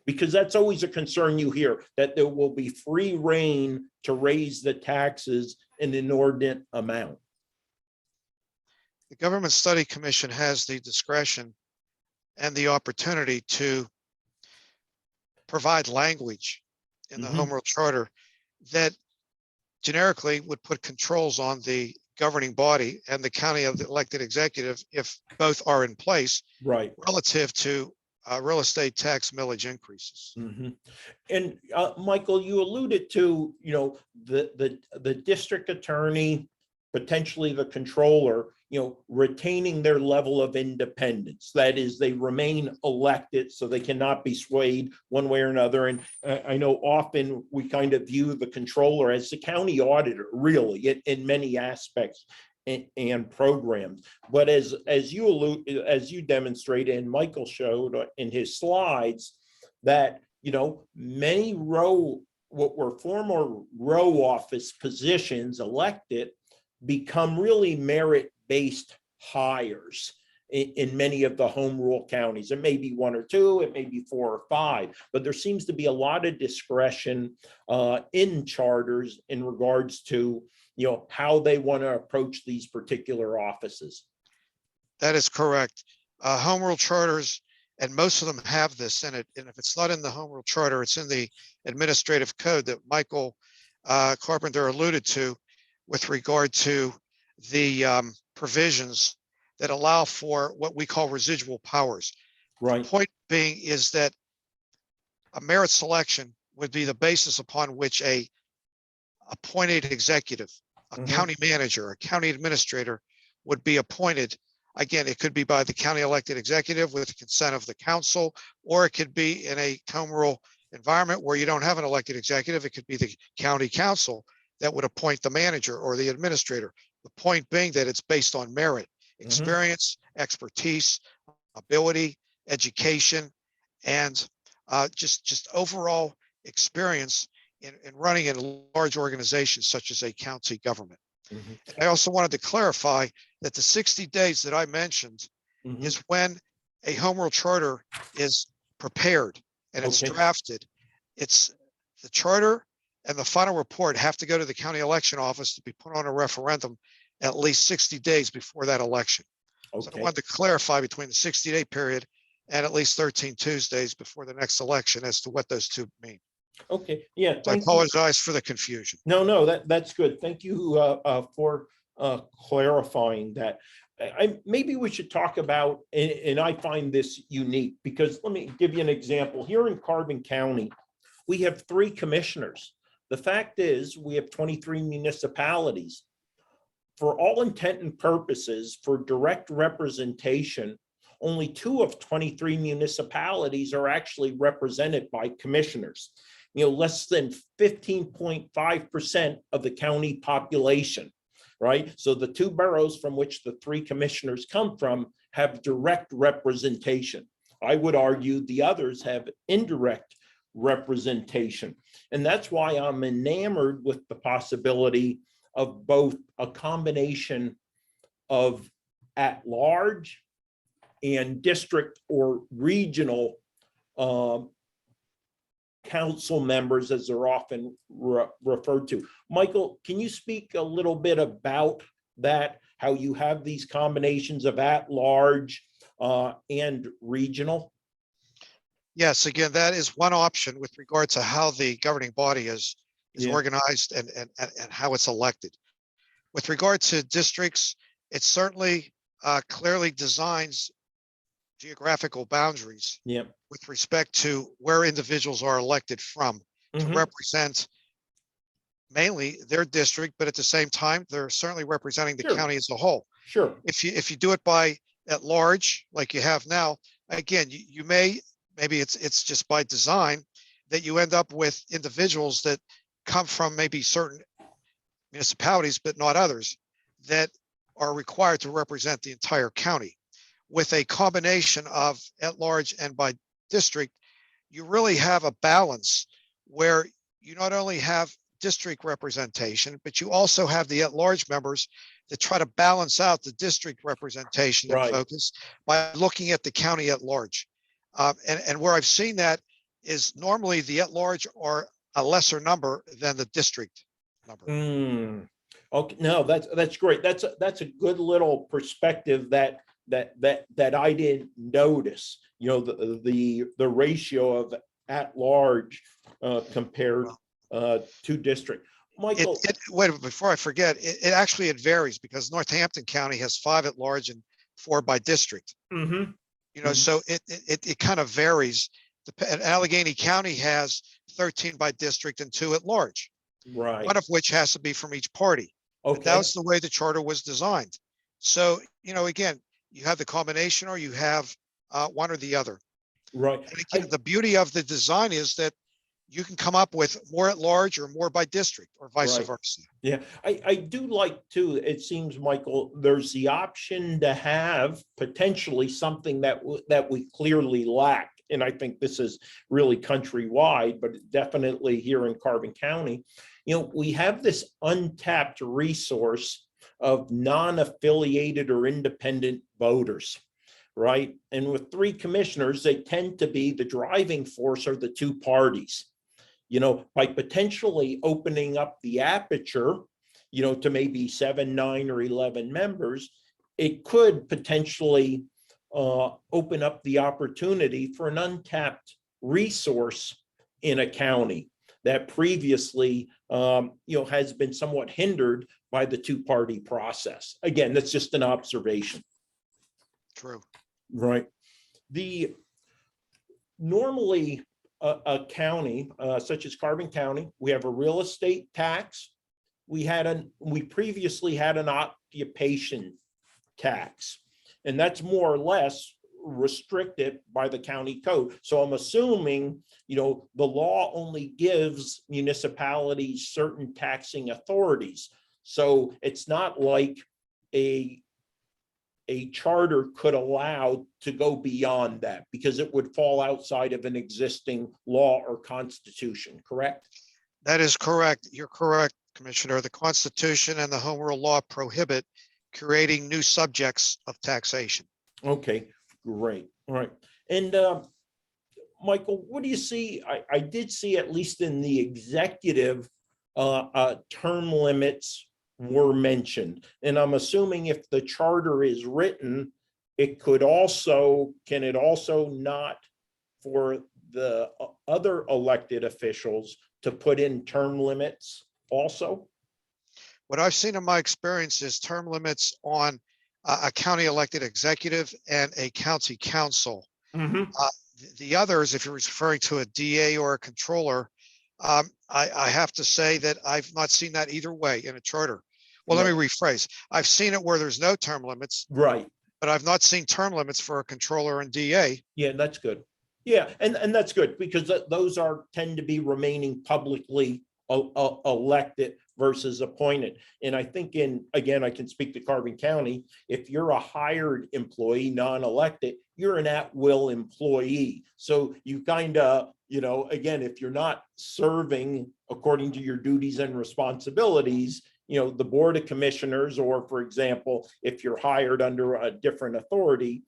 Because that's always a concern you hear, that there will be free rein to raise the taxes an inordinate amount. The Government Study Commission has the discretion and the opportunity to provide language in the Mhm. Home Rule Charter that generically would put controls on the governing body and the county of the elected executive, if both are in place, Right. relative to real estate tax millage increases. Mhm. And Michael, you alluded to, the district attorney, potentially the controller, retaining their level of independence. That is, they remain elected, so they cannot be swayed one way or another. And I know often we kind of view the controller as the county auditor, really, in many aspects and programs. But as you demonstrated, and Michael showed in his slides, that many row what were former row office positions elected become really merit-based hires in many of the home rule counties. It may be one or two, it may be four or five, but there seems to be a lot of discretion in charters in regards to, how they want to approach these particular offices. That is correct. Home rule charters, and most of them have this in it. And if it's not in the home rule charter, it's in the administrative code that Michael Carpenter alluded to with regard to the provisions that allow for what we call residual powers. Right. The point being is that a merit selection would be the basis upon which a appointed executive, a county manager, a county administrator would be appointed. Again, it could be by the county elected executive with the consent of the council, or it could be in a home rule environment where you don't have an elected executive. It could be the county council that would appoint the manager or the administrator. The point being that it's based on merit, experience, expertise, ability, education, and just overall experience in running in large organizations such as a county government. And I also wanted to clarify that the 60 days that I mentioned is when a home rule charter is prepared and it's drafted. It's the charter and the final report have to go to the county election office to be put on a referendum at least 60 days before that election. So I wanted to clarify between the 60-day period and at least 13 Tuesdays before the next election as to what those two mean. Okay, yeah. So I apologize for the confusion. No, that's good. Thank you for clarifying that. Maybe we should talk about, and I find this unique because let me give you an example. Here in Carbon County, we have 3 commissioners. The fact is we have 23 municipalities. For all intent and purposes, for direct representation, only 2 of 23 municipalities are actually represented by commissioners. Less than 15.5% of the county population, right? So the 2 boroughs from which the 3 commissioners come from have direct representation. I would argue the others have indirect representation. And that's why I'm enamored with the possibility of both a combination of at-large and district or regional council members, as they're often referred to. Michael, can you speak a little bit about that, how you have these combinations of at-large and regional? Yes, again, that is one option with regard to how the governing body is organized and how it's elected. With regard to districts, it certainly clearly designs geographical boundaries with respect to where individuals are elected from to represent mainly their district, but at the same time, they're certainly representing the county as a whole. Sure. If you do it by at large, like you have now, again, you maybe it's just by design that you end up with individuals that come from maybe certain municipalities, but not others, that are required to represent the entire county. With a combination of at-large and by district, you really have a balance where you not only have district representation, but you also have the at-large members that try to balance out the district representation and focus by looking at the county at large. And where I've seen that is normally the at-large are a lesser number than the district number. Okay, no, that's great. That's a good little perspective that I didn't notice. The ratio of at-large compared to district. Michael, wait, before I forget, it actually varies because Northampton County has 5 at large and 4 by district. So it kind of varies. And Allegheny County has 13 by district and 2 at large. Right. One of which has to be from each party. Okay. That was the way the charter was designed. So, again, you have the combination or you have one or the other. Right. And again, the beauty of the design is that you can come up with more at large or more by district or vice versa. Yeah, I do like too, it seems, Michael, there's the option to have potentially something that we clearly lack and I think this is really countrywide, but definitely here in Carbon County, we have this untapped resource of non-affiliated or independent voters, right? And with 3 commissioners, they tend to be the driving force or the 2 parties. By potentially opening up the aperture, to maybe 7, 9, or 11 members, it could potentially open up the opportunity for an untapped resource in a county that previously, has been somewhat hindered by the 2-party process. Again, that's just an observation. True. Right. Normally a county such as Carbon County, we have a real estate tax. We previously had an occupation tax, and that's more or less restricted by the county code. So I'm assuming, the law only gives municipalities certain taxing authorities. So it's not like a charter could allow to go beyond that, because it would fall outside of an existing law or constitution, correct? That is correct. You're correct, Commissioner. The Constitution and the Home Rule Law prohibit creating new subjects of taxation. Okay, great. All right. And Michael, what do you see? I did see, at least in the executive, term limits were mentioned. And I'm assuming if the charter is written, can it also not for the other elected officials to put in term limits also? What I've seen in my experience is term limits on a county elected executive and a county council. The others, if you're referring to a DA or a controller, I have to say that I've not seen that either way in a charter. Well, let me rephrase. I've seen it where there's no term limits, Right. but I've not seen term limits for a controller and DA. Yeah, that's good. Yeah, and that's good, because those tend to be remaining publicly elected versus appointed. And I think again, I can speak to Carbon County, if you're a hired employee, non-elected, you're an at-will employee. So you kind of, again, if you're not serving according to your duties and responsibilities, the Board of Commissioners, or for example, if you're hired under a different authority,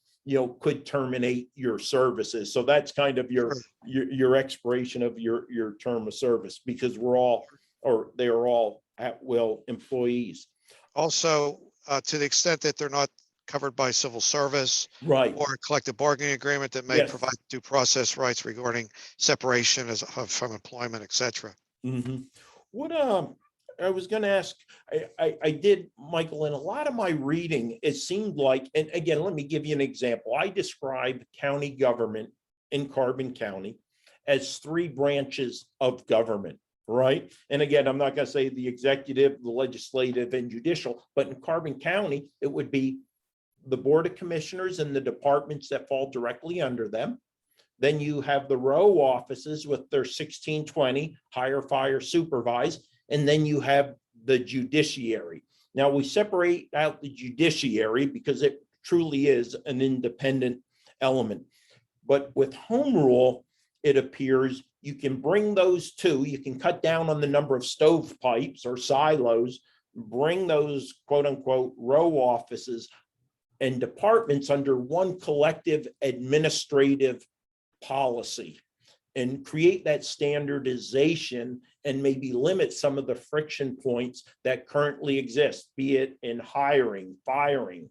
could terminate your services. So that's kind of your expiration of your term of service, because they are all at-will employees. Also, to the extent that they're not covered by civil service, Right. or a collective bargaining agreement that may Yes. provide due process rights regarding separation from employment, et cetera. Mm-hmm. What I was going to ask, I did, Michael, in a lot of my reading, it seemed like, and again, let me give you an example. I describe county government in Carbon County as 3 branches of government, right? And again, I'm not going to say the executive, the legislative, and judicial, but in Carbon County, it would be the Board of Commissioners and the departments that fall directly under them. Then you have the row offices with their 1620, hire, fire, supervise, and then you have the judiciary. Now we separate out the judiciary because it truly is an independent element. But with home rule, it appears you can bring those 2, you can cut down on the number of stovepipes or silos, bring those quote unquote row offices and departments under one collective administrative policy, and create that standardization and maybe limit some of the friction points that currently exist, be it in hiring, firing,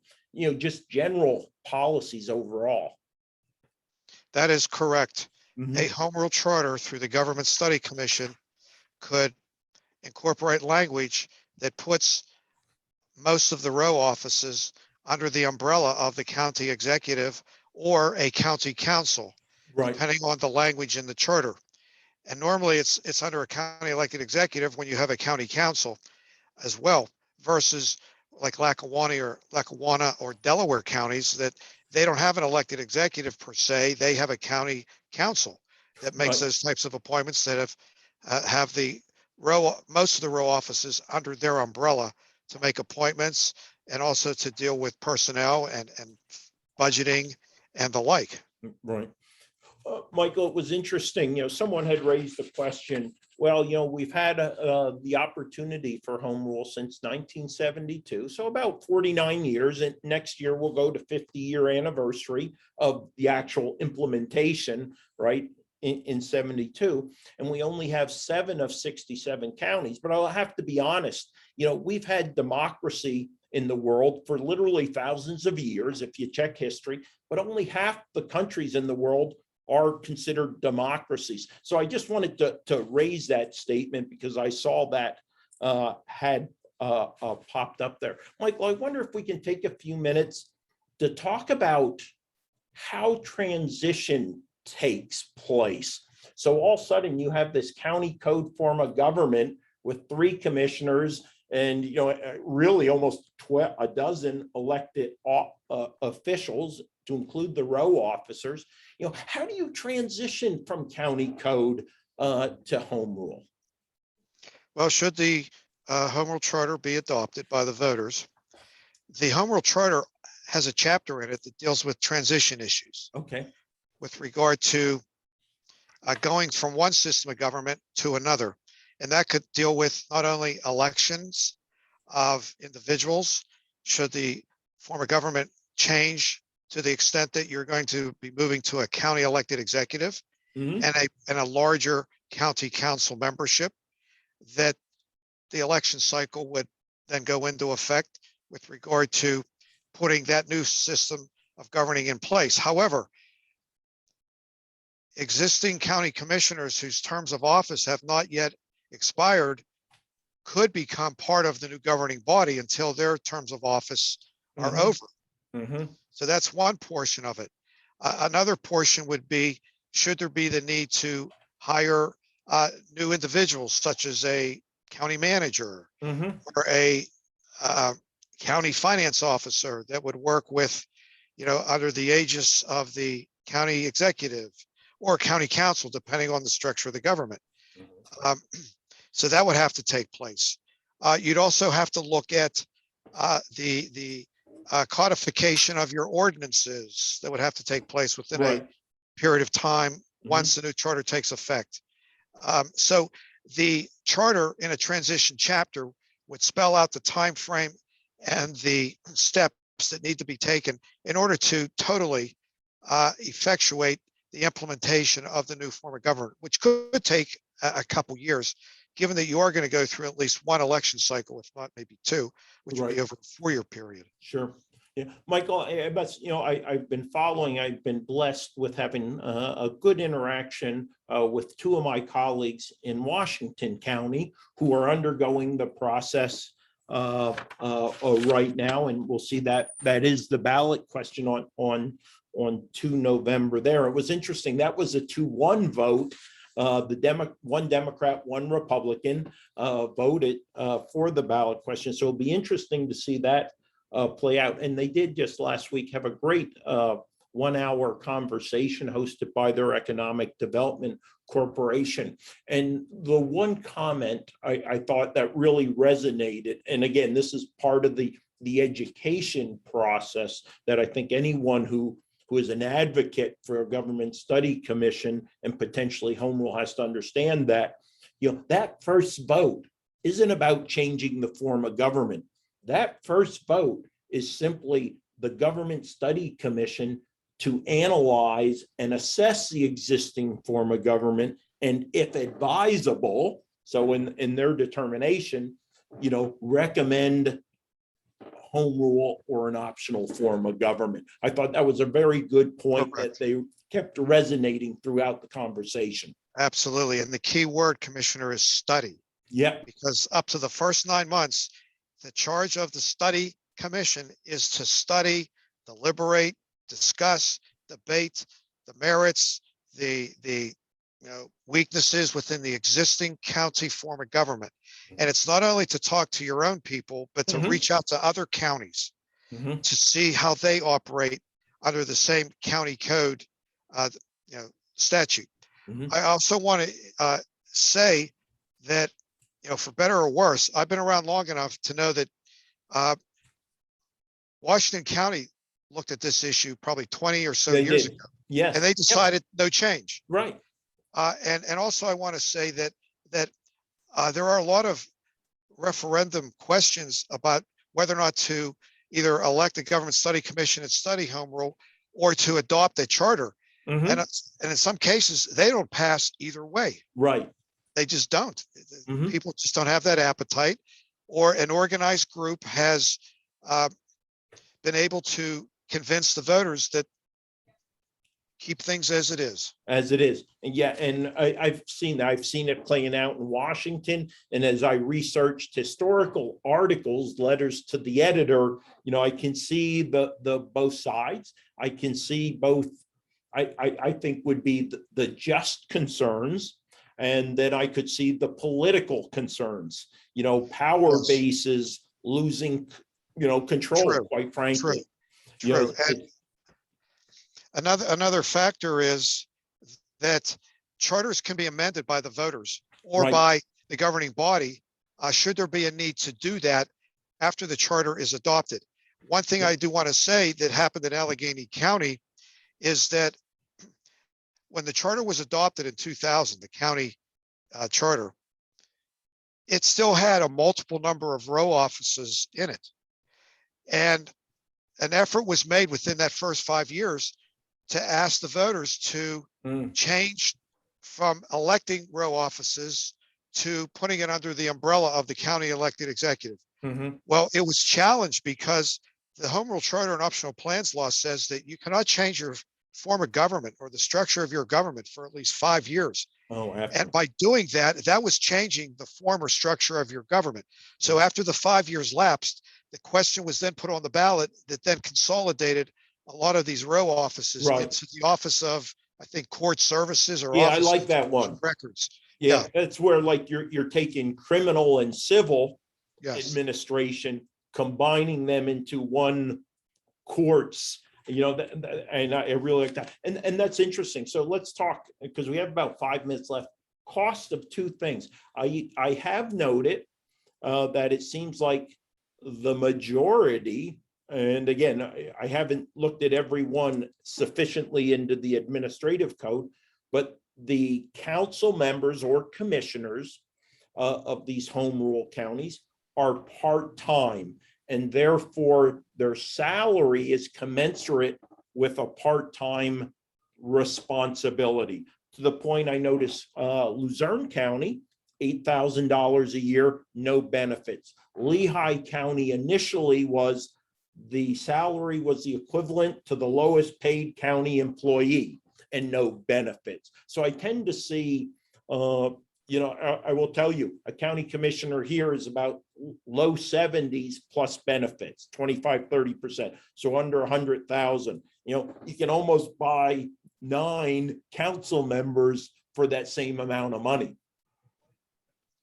just general policies overall. That is correct. Mhm. A home rule charter through the Government Study Commission could incorporate language that puts most of the row offices under the umbrella of the county executive or a county council, Right. depending on the language in the charter. And normally it's under a county elected executive when you have a county council as well, versus like Lackawanna or Delaware counties that they don't have an elected executive per se. They have a county council that makes Right. those types of appointments that have the most of the row offices under their umbrella to make appointments and also to deal with personnel and budgeting and the like. Right. Michael, it was interesting, someone had raised the question, well, we've had the opportunity for home rule since 1972, so about 49 years, and next year we'll go to 50-year anniversary of the actual implementation, right, in 72, and we only have 7 of 67 counties. But I'll have to be honest, we've had democracy in the world for literally thousands of years, if you check history, but only half the countries in the world are considered democracies. So I just wanted to raise that statement because I saw that had popped up there. Michael, I wonder if we can take a few minutes to talk about how transition takes place. So all of a sudden you have this county code form of government with 3 commissioners and really almost a dozen elected officials, to include the row officers. How do you transition from county code to home rule? Well, should the home rule charter be adopted by the voters, the home rule charter has a chapter in it that deals with transition issues Okay. with regard to going from one system of government to another. And that could deal with not only elections of individuals, should the form of government change to the extent that you're going to be moving to a county elected executive Mhm. and a larger county council membership, that the election cycle would then go into effect with regard to putting that new system of governing in place. However, existing county commissioners whose terms of office have not yet expired could become part of the new governing body until their terms of office are Mhm. over. Mhm. So that's one portion of it. Another portion would be, should there be the need to hire new individuals such as a county manager Mhm. or a county finance officer that would work with, under the aegis of the county executive or county council, depending on the structure of the government. So that would have to take place. You'd also have to look at the codification of your ordinances that would have to take place within a Right. period of time once the new charter takes effect. So the charter in a transition chapter would spell out the time frame and the steps that need to be taken in order to totally effectuate the implementation of the new form of government, which could take a couple years, given that you are going to go through at least one election cycle, if not maybe 2, which would be Right. over a 4-year period. Sure. Yeah, Michael, I've been following, I've been blessed with having a good interaction with 2 of my colleagues in Washington County who are undergoing the process right now. And we'll see that is the ballot question on 2 November there. It was interesting. That was a 2-1 vote. One Democrat, 1 Republican voted for the ballot question. So it'll be interesting to see that play out. And they did just last week have a great 1-hour conversation hosted by their Economic Development Corporation. And the one comment I thought that really resonated, and again, this is part of the education process that I think anyone who is an advocate for a government study commission and potentially home rule has to understand that, that first vote isn't about changing the form of government. That first vote is simply the government study commission to analyze and assess the existing form of government, and if advisable, so in their determination, recommend home rule or an optional form of government. I thought that was a very good point. Correct. That they kept resonating throughout the conversation. Absolutely. And the key word, Commissioner, is study. Yeah. Because up to the first 9 months, the charge of the study commission is to study, deliberate, discuss, debate the merits, the weaknesses within the existing county form of government. And it's not only to talk to your own people, but to reach out to other counties to see how they operate under the same county code, statute. I also want to say that, for better or worse, I've been around long enough to know that Washington County looked at this issue probably 20 or so They years did. ago. Yes. and they Yep. decided no change. Right. And also I want to say that there are a lot of referendum questions about whether or not to either elect a government study commission and study home rule or to adopt a charter. Mhm. And in some cases, they don't pass either way. Right. They just don't. Mhm. People just don't have that appetite, or an organized group has been able to convince the voters that keep things as it is. As it is. And yeah, and I've seen that. I've seen it playing out in Washington. And as I researched historical articles, letters to the editor, I can see the both sides. I can see both, I think would be the just concerns. And then I could see the political concerns, power Yes. bases losing, control, True. quite frankly. True. And another factor is that charters can be amended by the voters or Right. by the governing body, should there be a need to do that after the charter is adopted. One thing I do want to say that happened in Allegheny County is that when the charter was adopted in 2000, the county charter, it still had a multiple number of row offices in it. And an effort was made within that first 5 years to ask the voters to change from electing row offices to putting it under the umbrella of the county elected executive. Mhm. Well, it was challenged because the Home Rule Charter and Optional Plans Law says that you cannot change your form of government or the structure of your government for at least 5 years. Oh, And by doing that, that was changing the form or structure of your government. So after the 5 years lapsed, the question was then put on the ballot that then consolidated a lot of these row offices Right. into the office of, I think, court services or Yeah, I office like of that one. records. Yeah, that's where like you're taking criminal and civil Yes, administration, combining them into one courts, and I really like that. And that's interesting. So let's talk, because we have about 5 minutes left. Cost of two things. I have noted that it seems like the majority, and again, I haven't looked at every one sufficiently into the administrative code, but the council members or commissioners of these home rule counties are part-time, and therefore their salary is commensurate with a part-time responsibility. To the point, I noticed Luzerne County, $8,000 a year, no benefits. Lehigh County initially was, the salary was the equivalent to the lowest paid county employee and no benefits. So I tend to see, I will tell you, a county commissioner here is about low 70s plus benefits, 25, 30%. So under 100,000, you can almost buy 9 council members for that same amount of money.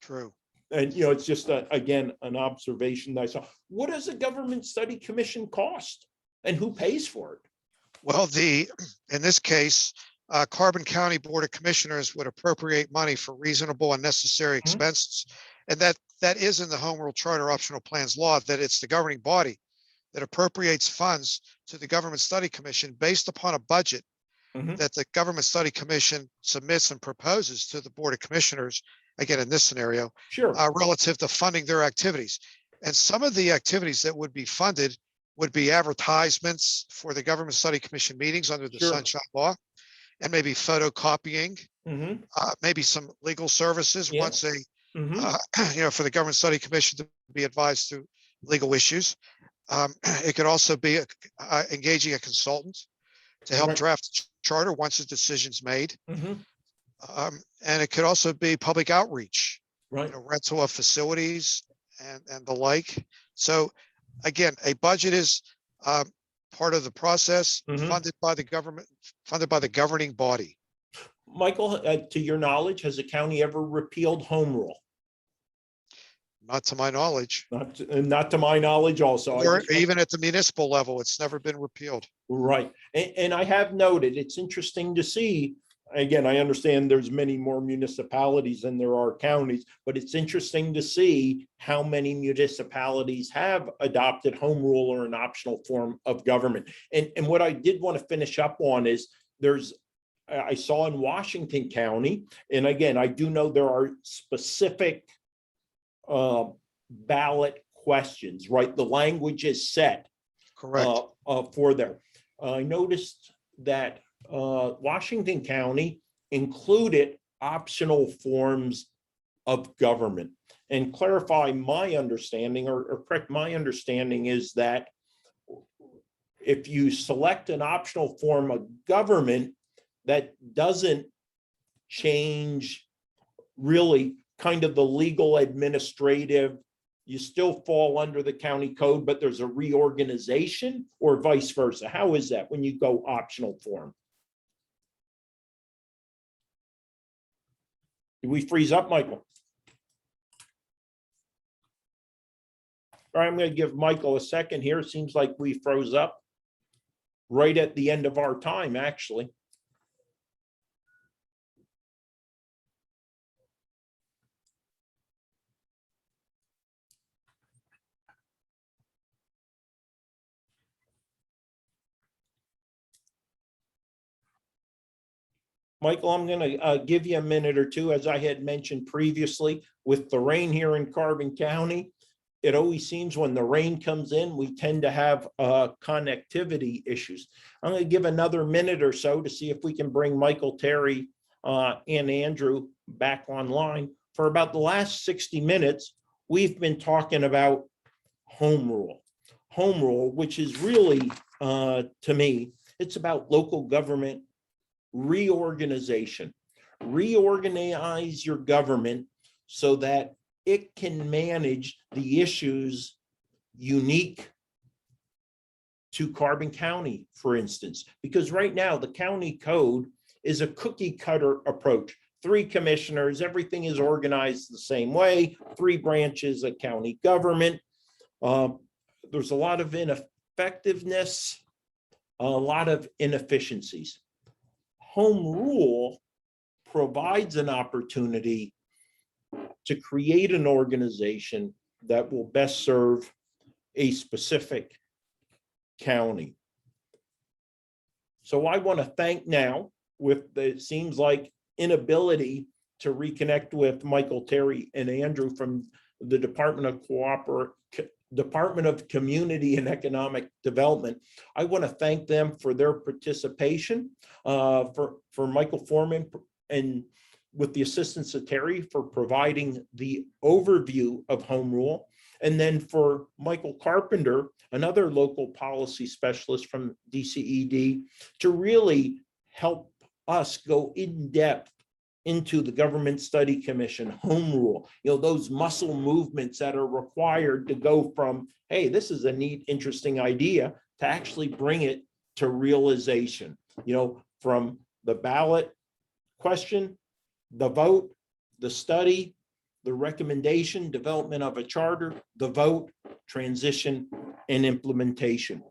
true. And, it's just, again, an observation that I saw. What does a government study commission cost and who pays for it? Well, in this case, Carbon County Board of Commissioners would appropriate money for reasonable and necessary expenses. And that is in the Home Rule Charter Optional Plans Law, that it's the governing body that appropriates funds to the Government Study Commission based upon a budget that the Government Study Commission submits and proposes to the Board of Commissioners, again, in this scenario, Sure. Relative to funding their activities. And some of the activities that would be funded would be advertisements for the Government Study Commission meetings under the Sure. Sunshine Law, and maybe photocopying, Mhm. maybe some legal services Yeah. once Mhm. for the Government Study Commission to be advised through legal issues. It could also be engaging a consultant to help Right. draft the charter once a decision's made. Mhm. And it could also be public outreach, Right. rental of facilities and the like. So again, a budget is part of the process, funded by the government, funded by the governing body. Michael, to your knowledge, has the county ever repealed home rule? Not to my knowledge, Not to my knowledge also. or even at the municipal level, it's never been repealed. Right. And I have noted, it's interesting to see, again, I understand there's many more municipalities than there are counties, but it's interesting to see how many municipalities have adopted home rule or an optional form of government. And what I did want to finish up on is, I saw in Washington County, and again, I do know there are specific ballot questions, right? The language is set Correct. for there. I noticed that Washington County included optional forms of government. And clarify my understanding, or correct my understanding, is that if you select an optional form of government, that doesn't change really kind of the legal administrative. You still fall under the county code, but there's a reorganization, or vice versa. How is that when you go optional form? Did we freeze up, Michael? All right, I'm going to give Michael a second here. It seems like we froze up right at the end of our time, actually. Michael, I'm going to give you a minute or two. As I had mentioned previously, with the rain here in Carbon County, it always seems when the rain comes in, we tend to have connectivity issues. I'm going to give another minute or so to see if we can bring Michael, Terry, and Andrew back online. For about the last 60 minutes, we've been talking about home rule. Home rule, which is really, to me, it's about local government reorganization. Reorganize your government so that it can manage the issues unique to Carbon County, for instance, because right now the county code is a cookie cutter approach. 3 commissioners, everything is organized the same way, 3 branches of county government. There's a lot of ineffectiveness, a lot of inefficiencies. Home rule provides an opportunity to create an organization that will best serve a specific county. So I want to thank now, with the, it seems like, inability to reconnect with Michael, Terry, and Andrew from the Department of Community and Economic Development. I want to thank them for their participation, for Michael Foreman, and with the assistance of Terry for providing the overview of home rule. And then for Michael Carpenter, another local policy specialist from DCED, to really help us go in depth into the Government Study Commission, home rule, those muscle movements that are required to go from, hey, this is a neat, interesting idea, to actually bring it to realization, from the ballot question, the vote, the study, the recommendation, development of a charter, the vote, transition, and implementation.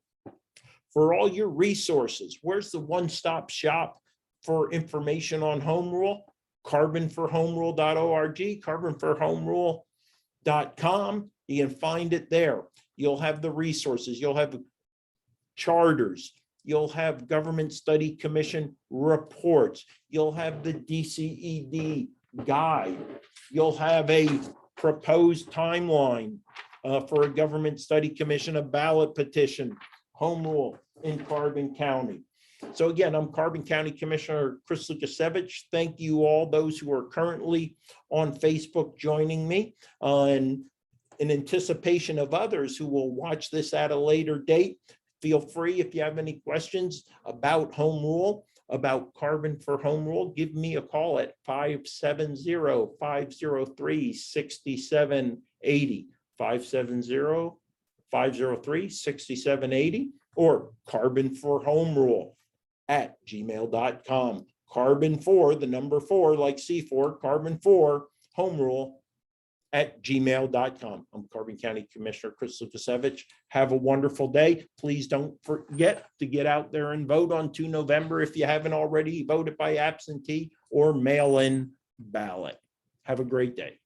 For all your resources, where's the one-stop shop for information on home rule? carbonforhomerule.org, carbonforhomerule.com. You can find it there. You'll have the resources. You'll have charters. You'll have Government Study Commission reports. You'll have the DCED guide. You'll have a proposed timeline for a Government Study Commission, a ballot petition, home rule in Carbon County. So again, I'm Carbon County Commissioner Chris Lukasevich. Thank you all those who are currently on Facebook joining me, and in anticipation of others who will watch this at a later date. Feel free, if you have any questions about home rule, about Carbon for Home Rule, give me a call at 570-503-6780, 570-503-6780, or carbonforhomerule@gmail.com. Carbon 4, the number 4, like C4, carbon 4, home rule @gmail.com. I'm Carbon County Commissioner Chris Lukasevich. Have a wonderful day. Please don't forget to get out there and vote on 2 November if you haven't already voted by absentee or mail-in ballot. Have a great day.